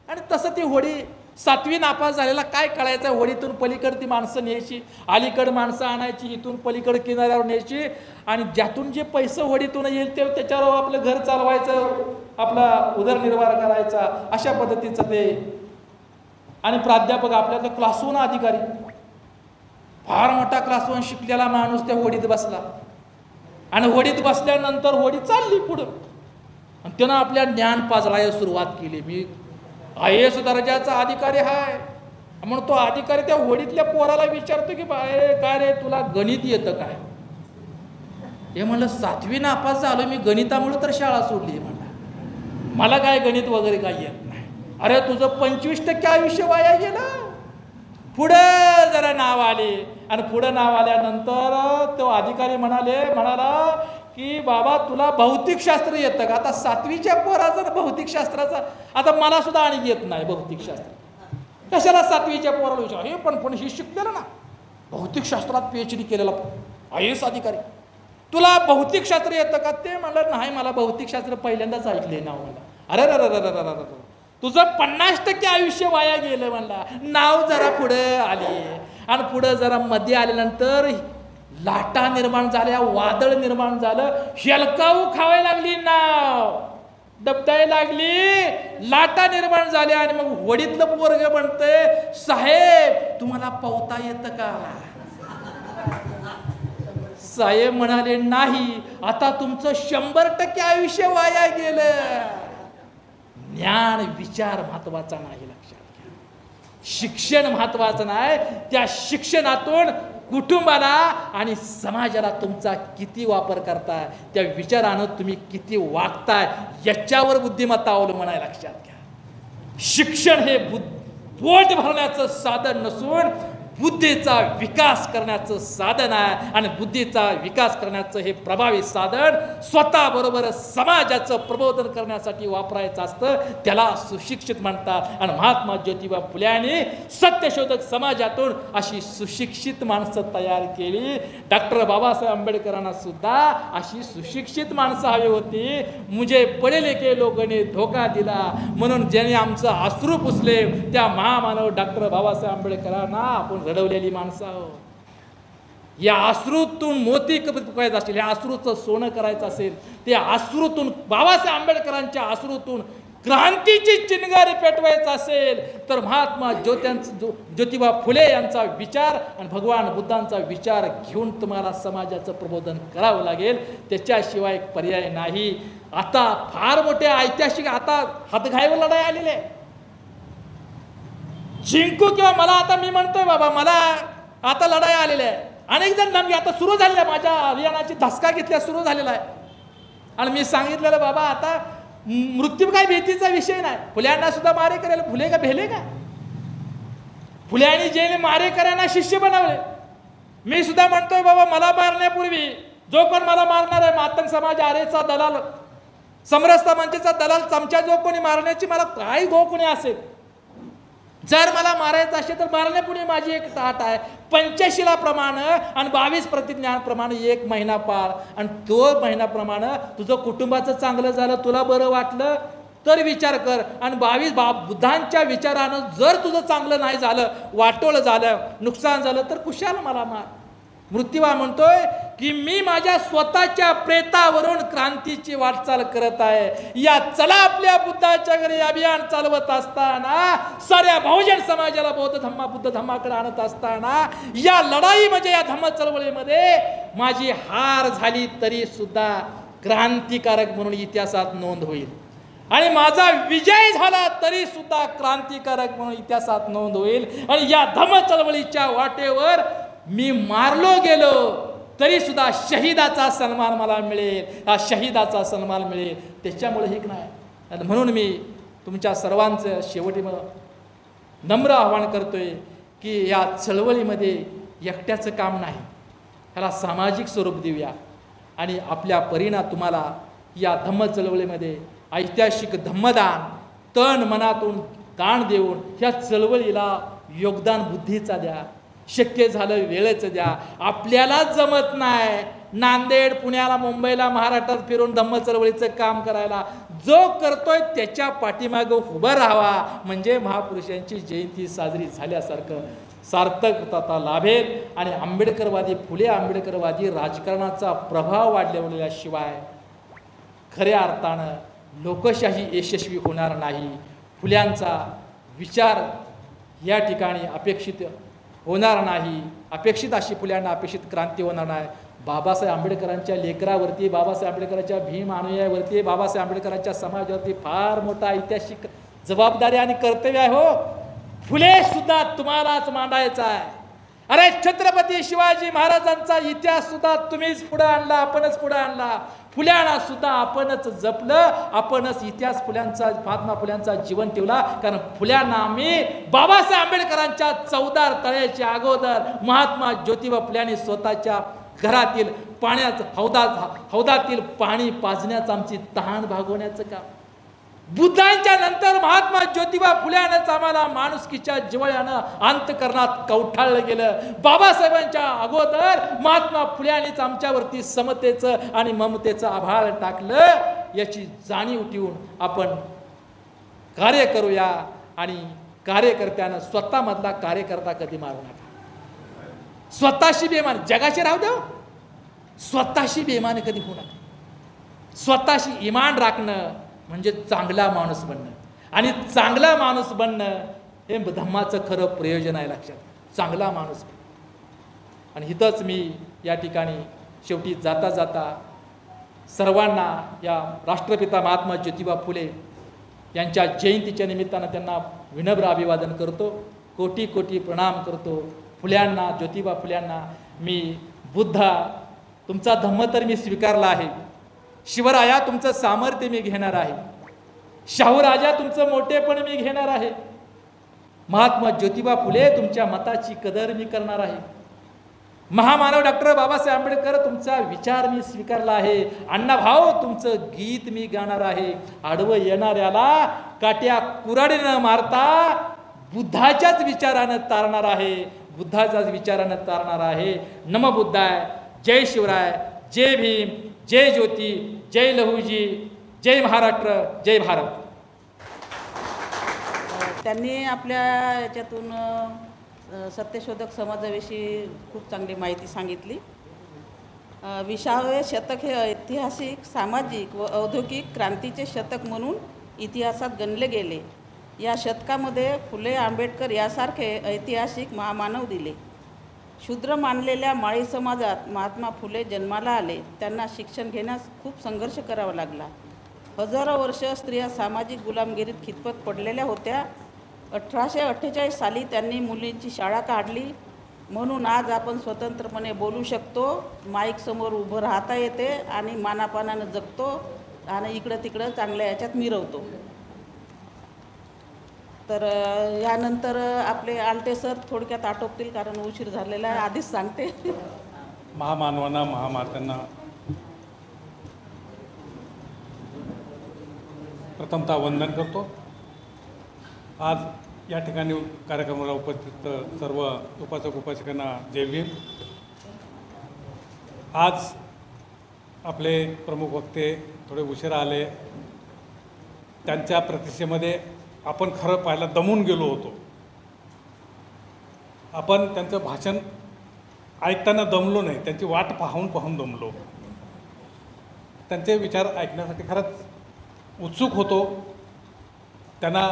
आणि तसं ती होडी 7वी नापास झालेला काय कळायचं, होडीतून पलीकडे ती माणसं न्यायची, अलीकड माणसं आणायची, इथून पलीकडे किनाऱ्यावर न्यायची, आणि ज्यातून जे पैसे होडीतून येईल ते त्याच्यावर आपलं घर चालवायचं, आपला उदरनिर्वाह करायचा, अशा पद्धतीचं ते. आणि प्राध्यापक आपल्याला क्लास 1 अधिकारी, फार मोठा क्लास 1 शिकलेला माणूस त्या होडीत बसला. आणि होडीत बसल्यानंतर होडी चालली पुढं, आणि त्यानं आपल्या ज्ञान पाजळायला सुरुवात केली. मी IAS दर्जाचा अधिकारी आहे म्हणून तो अधिकारी त्या होडीतल्या पोराला विचारतो की काय रे तुला गणित येतं काय? हे म्हणलं 7वी नापास झालो मी, गणितामुळे तर शाळा सोडली. म्हणला मला काय गणित वगैरे काय येत नाही. अरे तुझं 25% आयुष्य वाया गेलं. पुढं जरा नाव आले आणि पुढं नाव आल्यानंतर तो अधिकारी म्हणाला की बाबा तुला भौतिकशास्त्र येतं का? आता 7वीच्या पोराचं भौतिकशास्त्राचा आता मला सुद्धा आणि येत नाही भौतिकशास्त्र. कशाला 7वीच्या पोराला विचार? हे पण हे शिकलेलं ना, भौतिकशास्त्रात PhD केलेला IAS अधिकारी, तुला भौतिकशास्त्र येतं का? ते म्हणलं नाही, मला भौतिकशास्त्र पहिल्यांदाच ऐकले नाव. मला अरे तुझं 50% आयुष्य वाया गेलं म्हणला. नाव जरा पुढं आले आणि पुढं जरा मध्ये आल्यानंतर लाटा निर्माण झाल्या, वादळ निर्माण झालं, हेलकाऊ खावायला लागली, नाव दबदाय लागली, लाटा निर्माण झाल्या आणि मग वडीतलं पोरग म्हणतंय साहेब तुम्हाला पोहता येतं का? साहेब म्हणाले नाही, आता तुमचं 100% आयुष्य वाया गेलं. ज्ञान विचार महत्वाचा नाही, लक्षात घ्या. शिक्षण महत्वाचं नाही, त्या शिक्षणातून कुटुंबाला आणि समाजाला तुमचा किती वापर करताय, त्या विचारानं तुम्ही किती वागताय याच्यावर बुद्धिमत्ता अवलंबून आहे, लक्षात घ्या. शिक्षण हे पोट भरण्याचं साधन नसून बुद्धीचा विकास करण्याचं साधन आहे आणि बुद्धीचा विकास करण्याचं हे प्रभावी साधन स्वतःबरोबर समाजाचं प्रबोधन करण्यासाठी वापरायचं असतं. त्याला सुशिक्षित म्हणतात. आणि महात्मा ज्योतिबा फुले यांनी सत्यशोधक समाजातून अशी सुशिक्षित माणसं तयार केली. डॉक्टर बाबासाहेब आंबेडकरांना सुद्धा अशी सुशिक्षित माणसं हवी होती. मुझे पढे लिखे लोकांनी धोका दिला म्हणून ज्यांनी आमचं अश्रू पुसले त्या महामानव डॉक्टर बाबासाहेब आंबेडकरांना आपण रडवलेली माणसं आहोत. या अश्रूतून मोती करायचं असेल, या अश्रूचं सोनं करायचं असेल, त्या अश्रूतून बाबासाहेब आंबेडकरांच्या अश्रूतून क्रांतीची चिनगारी पेटवायचं असेल तर महात्मा ज्योतिबा फुले यांचा विचार आणि भगवान बुद्धांचा विचार घेऊन तुम्हाला समाजाचं प्रबोधन करावं लागेल. त्याच्याशिवाय पर्याय नाही. आता फार मोठे ऐतिहासिक आता हातघाईवर लढाई आलेली आहे. जिंकू किंवा मला आता मी म्हणतोय बाबा मला आता लढाई आलेल्या आहे. अनेक जण नमगे आता सुरू झालेल्या, माझ्या अभियानाची धसका घेतल्या सुरू झालेला आहे. आणि मी सांगितलेलं बाबा आता मृत्यू काय भीतीचा विषय नाही. फुल्यांना सुद्धा मारे करायला फुले का भेले का? फुल्यांनी जे मारेकऱ्यांना शिष्य बनवले. मी सुद्धा म्हणतोय बाबा मला मारण्यापूर्वी जो कोण मला मारणार आहे, मातंग समाज आरेचा दलाल, समरसता मंचचा दलाल, चमचा जो कोणी मारण्याची मला काय गो कोणी असेल, जर मला मारायचं असेल तर मारण्यापुढे माझी एक ताट आहे. 85 प्रमाणे आणि 22 प्रतिज्ञांप्रमाणे 1 महिना पाळ आणि तो महिन्याप्रमाणे तुझं कुटुंबाचं चांगलं झालं, तुला बरं वाटलं तर विचार कर. आणि 22 बुद्धांच्या विचारानं जर तुझं चांगलं नाही झालं, वाटोळं झालं, नुकसान झालं तर कुशाला मला मार. मृत्यूवा म्हणतोय की मी माझ्या स्वतःच्या प्रेतावरून क्रांतीची वाटचाल करत आहे. या चला आपल्या बुद्धाच्या घरी अभियान चालवत असताना, साऱ्या बहुजन समाजाला बुद्ध धम्माकडे आणत असताना, या लढाई म्हणजे या धम्म चळवळीमध्ये माझी हार झाली तरी सुद्धा क्रांतिकारक म्हणून इतिहासात नोंद होईल. आणि माझा विजय झाला तरी सुद्धा क्रांतिकारक म्हणून इतिहासात नोंद होईल. आणि या धम्म चळवळीच्या वाटेवर मी मारलो गेलो तरी सुद्धा शहीदाचा सन्मान मला मिळेल, हा शहीदाचा सन्मान मिळेल. त्याच्यामुळे हे नाही. म्हणून मी तुमच्या सर्वांचं शेवटी नम्र आवाहन करतोय की या चळवळीमध्ये एकट्याचं काम नाही, ह्याला सामाजिक स्वरूप देऊया. आणि आपल्या परीनं तुम्हाला या धम्म चळवळीमध्ये ऐतिहासिक धम्मदान तन मनातून दान देऊन ह्या चळवळीला योगदान बुद्धीचा द्या. शक्य झालं वेळेचं द्या. आपल्याला जमत नाही नांदेड, पुण्याला, मुंबईला, महाराष्ट्रात फिरून धम्म चळवळीचं काम करायला. जो करतोय त्याच्या पाठीमागं उभं राहावा म्हणजे महापुरुषांची जयंती साजरी झाल्यासारखं सार्थकता लाभेल. आणि आंबेडकरवादी फुले आंबेडकरवादी राजकारणाचा प्रभाव वाढल्याशिवाय खऱ्या अर्थानं लोकशाही यशस्वी होणार नाही. फुल्यांचा विचार या ठिकाणी अपेक्षित होणार नाही. अपेक्षित अशी फुल्यांना अपेक्षित क्रांती होणार नाही. बाबासाहेब आंबेडकरांच्या लेकरावरती, बाबासाहेब आंबेडकरांच्या भीम अनुयायावरती, बाबासाहेब आंबेडकरांच्या समाजावरती फार मोठा ऐतिहासिक जबाबदारी आणि कर्तव्य आहे. हो, फुले सुद्धा तुम्हालाच मांडायचा आहे. अरे छत्रपती शिवाजी महाराजांचा इतिहास सुद्धा तुम्हीच पुढे आणला, आपणच पुढे आणला. फुल्यांना सुद्धा आपणच जपलं, आपणच इतिहास फुल्यांचा, महात्मा फुल्यांचा जीवन ठेवला. कारण फुल्यांना आम्ही बाबासाहेब आंबेडकरांच्या 14 तळ्याच्या अगोदर महात्मा ज्योतिबा फुल्यांनी स्वतःच्या घरातील हौदातील पाणी पाजण्याचं, आमची तहान भागवण्याचं काम. बुद्धांच्या नंतर महात्मा ज्योतिबा फुल्यांनाच आम्हाला माणुसकीच्या जिव्हाळ्यानं अंतःकरणात कवठाळलं गेलं. बाबासाहेबांच्या अगोदर महात्मा फुल्यांनीच आमच्यावरती समतेचं आणि ममतेचं आभाळ टाकलं. याची जाणीव ठेवून आपण कार्य करूया आणि कार्यकर्त्यानं स्वतःमधला कार्यकर्ता कधी मारू नका. स्वतःशी बेमान, जगाशी राहू द्या, स्वतःशी बेमान कधी होऊ नका. स्वतःशी इमान राखणं म्हणजे चांगला माणूस बनणं, आणि चांगला माणूस बनणं हे धम्माचं खरं प्रयोजन आहे. लक्षात, चांगला माणूस. आणि इथंच मी या ठिकाणी शेवटी जाता जाता सर्वांना या राष्ट्रपिता महात्मा ज्योतिबा फुले यांच्या जयंतीच्या निमित्तानं त्यांना विनम्र अभिवादन करतो, कोटी कोटी प्रणाम करतो. फुल्यांना, ज्योतिबा फुल्यांना मी बुद्धा तुमचा धम्म तर मी स्वीकारला आहे, शिवराया तुमचं सामर्थ्य मी घेणार आहे, शाहूराजा तुमचं मोठेपण मी घेणार आहे, महात्मा ज्योतिबा फुले तुमच्या मताची कदर मी करणार आहे, महामानव डॉक्टर बाबासाहेब आंबेडकर तुमचा विचार मी स्वीकारला आहे, अण्णाभाऊ तुमचं गीत मी गाणार आहे, आडवं येणाऱ्याला काट्या कुऱ्हाडीनं मारता बुद्धाच्याच विचारानं तारणार आहे, बुद्धाच्याच विचारानं तारणार आहे. नम बुद्धाय, जय शिवराय, जय भीम, जय ज्योती, जय लहूजी, जय महाराष्ट्र, जय भारत. त्यांनी आपल्या याच्यातून सत्यशोधक समाजाविषयी खूप चांगली माहिती सांगितली. 20वे शतक हे ऐतिहासिक, सामाजिक व औद्योगिक क्रांतीचे शतक म्हणून इतिहासात गणले गेले. या शतकामध्ये फुले आंबेडकर यासारखे ऐतिहासिक महामानव दिले. शूद्र मानलेल्या माळी समाजात महात्मा फुले जन्माला आले. त्यांना शिक्षण घेण्यास खूप संघर्ष करावा लागला. हजारो वर्ष स्त्रिया सामाजिक गुलामगिरीत खितपत पडलेल्या होत्या. 1848 साली त्यांनी मुलींची शाळा काढली. म्हणून आज आपण स्वतंत्रपणे बोलू शकतो, माईकसमोर उभं राहता येते आणि मानापानानं जगतो आणि इकडं तिकडं चांगल्या याच्यात मिरवतो. तर यानंतर आपले आलटे सर थोडक्यात आटोपतील, कारण उशीर झालेला आहे, आधीच सांगते. महामानवांना, महामात्यांना प्रथमतः वंदन करतो. आज या ठिकाणी कार्यक्रमाला उपस्थित सर्व उपासक उपासिकांना जय भीम. आज आपले प्रमुख वक्ते थोडे उशिरा आले. त्यांच्या प्रतीक्षेमध्ये आपण खरं पाहायला दमून गेलो होतो. आपण त्यांचं भाषण ऐकताना दमलो नाही, त्यांची वाट पाहून दमलो. त्यांचे विचार ऐकण्यासाठी खरंच उत्सुक होतो. त्यांना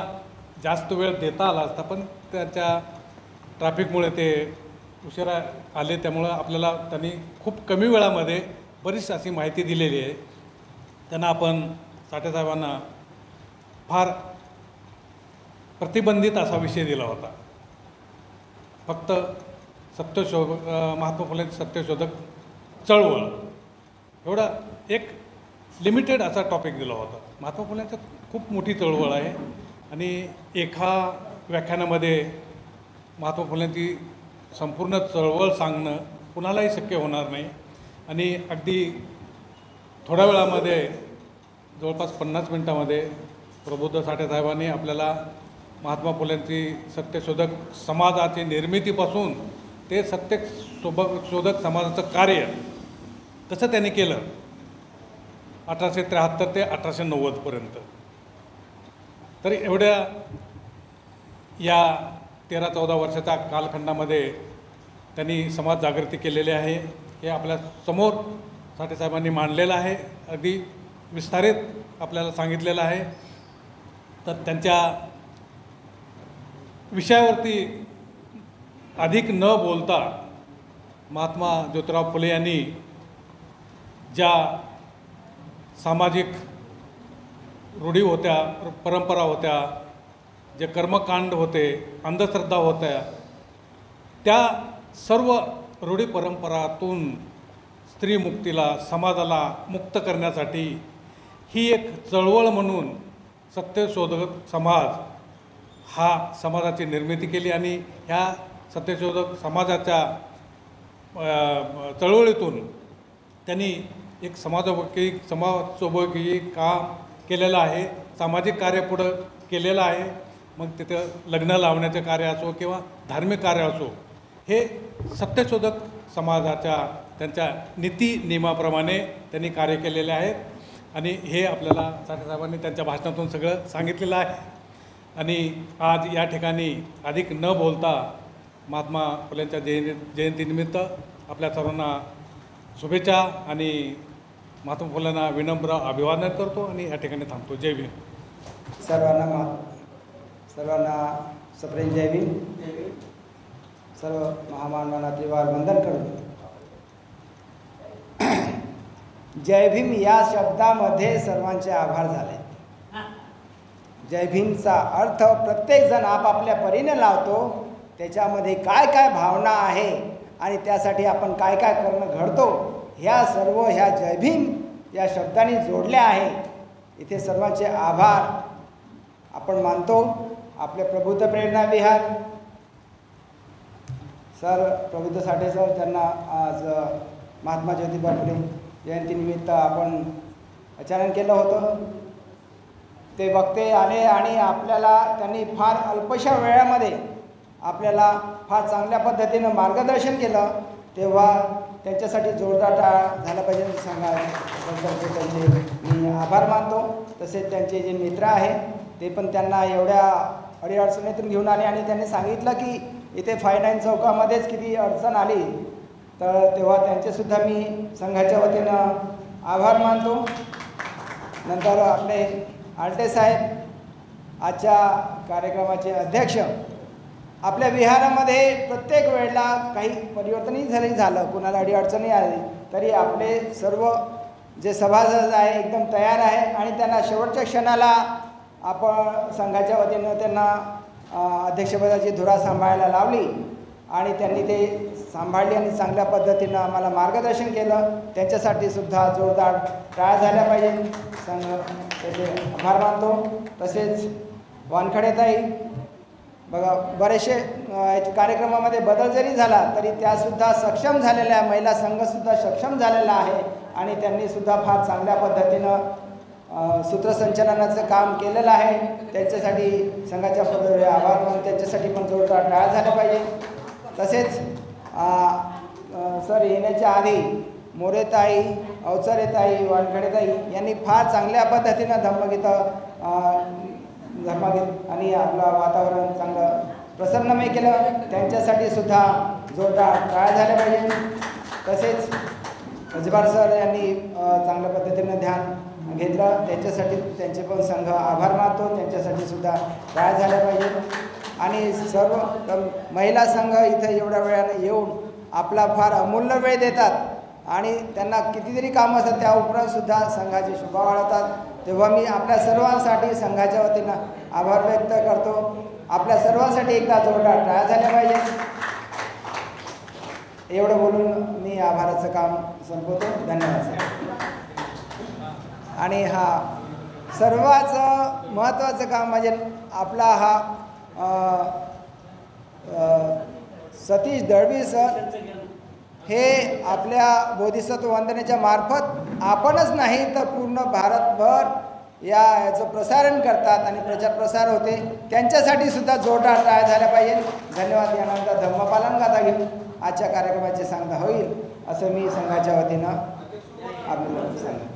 जास्त वेळ देता आला असता, पण त्यांच्या ट्रॅफिकमुळे ते उशिरा आले. त्यामुळं आपल्याला त्यांनी खूप कमी वेळामध्ये बरीच अशी माहिती दिलेली आहे. त्यांना आपण साठेसाहेबांना फार प्रतिबंधित असा विषय दिला होता. फक्त महात्मा फुलेंची सत्यशोधक चळवळ एवढा एक लिमिटेड असा टॉपिक दिला होता. महात्मा फुलेंचं खूप मोठी चळवळ आहे आणि एका व्याख्यानामध्ये महात्मा फुलेंची संपूर्ण चळवळ सांगणं कुणालाही शक्य होणार नाही. आणि अगदी थोड्या वेळामध्ये, जवळपास 50 मिनटामध्ये प्रबोध साठेसाहेबांनी आपल्याला महात्मा फुलेंची सत्यशोधक समाजाची निर्मितीपासून ते सत्यशोधक समाजाचं कार्य कसं त्यांनी केलं 1873 ते 1890पर्यंत. तर एवढ्या या 13-14 वर्षाच्या कालखंडामध्ये त्यांनी समाज जागृती केलेली आहे. हे आपल्या समोर साठेसाहेबांनी मांडलेलं आहे, अगदी विस्तारित आपल्याला सांगितलेलं आहे. तर त्यांच्या विषयावरती अधिक न बोलता महात्मा ज्योतिराव फुले यांनी ज्या सामाजिक रूढी होत्या, परंपरा होत्या, जे कर्मकांड होते, अंधश्रद्धा होत्या, त्या सर्व रूढी परंपरातून स्त्री मुक्तीला, समाजाला मुक्त करण्यासाठी ही एक चळवळ म्हणून सत्यशोधक समाज हा समाजाची निर्मिती केली आणि ह्या सत्यशोधक समाजाच्या चळवळीतून त्यांनी एक समाजोपयोगी काम केलेलं आहे, सामाजिक कार्य पुढं केलेलं आहे. मग तिथं लग्न लावण्याचे कार्य असो किंवा धार्मिक कार्य असो, हे सत्यशोधक समाजाच्या त्यांच्या नीती नियमाप्रमाणे त्यांनी कार्य केलेले आहेत. आणि हे आपल्याला साठे साहेबांनी त्यांच्या भाषणातून सगळं सांगितलेलं आहे. आणि आज या ठिकाणी अधिक न बोलता महात्मा फुलेंच्या जयंतीनिमित्त आपल्या सर्वांना शुभेच्छा आणि महात्मा फुलेंना विनम्र अभिवादन करतो आणि या ठिकाणी थांबतो. जय भीम. सर्वांना सप्रेम जय भीम. सर्व महामानवांना त्रिवार वंदन करून जय भीम या शब्दामध्ये सर्वांचे आभार झाले. जय भीमचा अर्थ प्रत्येकजण आपापल्या परीने लावतो. त्याच्यामध्ये काय काय भावना आहे आणि त्यासाठी आपण काय काय करणं घडतो ह्या सर्व ह्या जय भीम या शब्दाने जोडल्या आहे. इथे सर्वांचे आभार आपण मानतो. आपले प्रबुद्ध प्रेरणा विहार सर प्रबुद्ध साठे सर, त्यांना आज महात्मा ज्योतिबा फुले जयंतीनिमित्त आपण आचरण केलं होतं. ते वक्ते आले आणि आपल्याला त्यांनी फार अल्पशा वेळामध्ये आपल्याला फार चांगल्या पद्धतीनं मार्गदर्शन केलं. तेव्हा त्यांच्यासाठी जोरदार टाळ्या झाला पाहिजे सांगायबद्दल त्यांचे मी आभार मानतो. तसेच त्यांचे जे मित्र आहे ते पण त्यांना एवढ्या अडीअडचणीतून घेऊन आले आणि त्यांनी सांगितलं की इथे 5-9 चौकामध्येच किती अडचण आली, तर तेव्हा त्यांचेसुद्धा मी संघाच्या वतीनं आभार मानतो. नंतर आपले आलटे साहेब आजच्या कार्यक्रमाचे अध्यक्ष. आपल्या विहारामध्ये प्रत्येक वेळेला काही परिवर्तनही झालं, कुणाला अडीअडचणी आली तरी आपले सर्व जे सभासद आहे एकदम तयार आहे आणि त्यांना शेवटच्या क्षणाला आपण संघाच्या वतीनं त्यांना अध्यक्षपदाची धुरा सांभाळायला लावली आणि त्यांनी ते सांभाळली आणि चांगल्या पद्धतीनं आम्हाला मार्गदर्शन केलं. त्यांच्यासाठी सुद्धा जोरदार टाळ्या झाल्या पाहिजे. संघ त्याचे आभार मानतो. तसेच वानखडेताई, बघा बरेचसे कार्यक्रमामध्ये बदल जरी झाला तरी त्यासुद्धा सक्षम झालेल्या आहे. महिला संघसुद्धा सक्षम झालेला आहे आणि त्यांनीसुद्धा फार चांगल्या पद्धतीनं सूत्रसंचलनाचं काम केलेलं आहे. त्यांच्यासाठी संघाच्या पद्धतीने आभार मानून त्यांच्यासाठी पण जोरदार टाळ्या झाल्या पाहिजे. तसेच सर येण्याच्या आधी मोरेताई, अवचरेताई, वानखडेताई यांनी फार चांगल्या पद्धतीनं धम्मगीत आणि आपलं वातावरण चांगलं प्रसन्नमय केलं. त्यांच्यासाठी सुद्धा जोरदार टाळ्या झाल्या पाहिजे. तसेच अजबार सर यांनी चांगल्या पद्धतीनं ध्यान घेतलं, त्यांच्यासाठी त्यांचे पण संघ आभार मानतो. त्यांच्यासाठी सुद्धा टाळ्या झाल्या पाहिजे. आणि सर्व महिला संघ इथं एवढ्या वेळाने येऊन आपला फार अमूल्य वेळ देतात आणि त्यांना कितीतरी कामं असतात, त्या उपरांतसुद्धा संघाची शोभा वाढवतात. तेव्हा मी आपल्या सर्वांसाठी संघाच्या वतीनं आभार व्यक्त करतो. आपल्या सर्वांसाठी एकदा जोरदार टाळ्या झाल्या पाहिजे. एवढं बोलून मी आभाराचं काम संपवतो. धन्यवाद सर. आणि हा सर्वात महत्त्वाचं काम म्हणजे आपला हा सतीश दळवी सर हे आपल्या बोधिसत्व वंदनेच्या मार्फत आपणच नाही तर पूर्ण भारतभर याचं प्रसारण करतात आणि प्रचार प्रसार होते. त्यांच्यासाठी सुद्धा जोरदार टाळ्या झाल्या पाहिजे. धन्यवाद. यानंतर धम्मपालन गाथा घेऊन आजच्या कार्यक्रमाची सांगता होईल असं मी संघाच्या वतीनं आपल्याला सांगतो.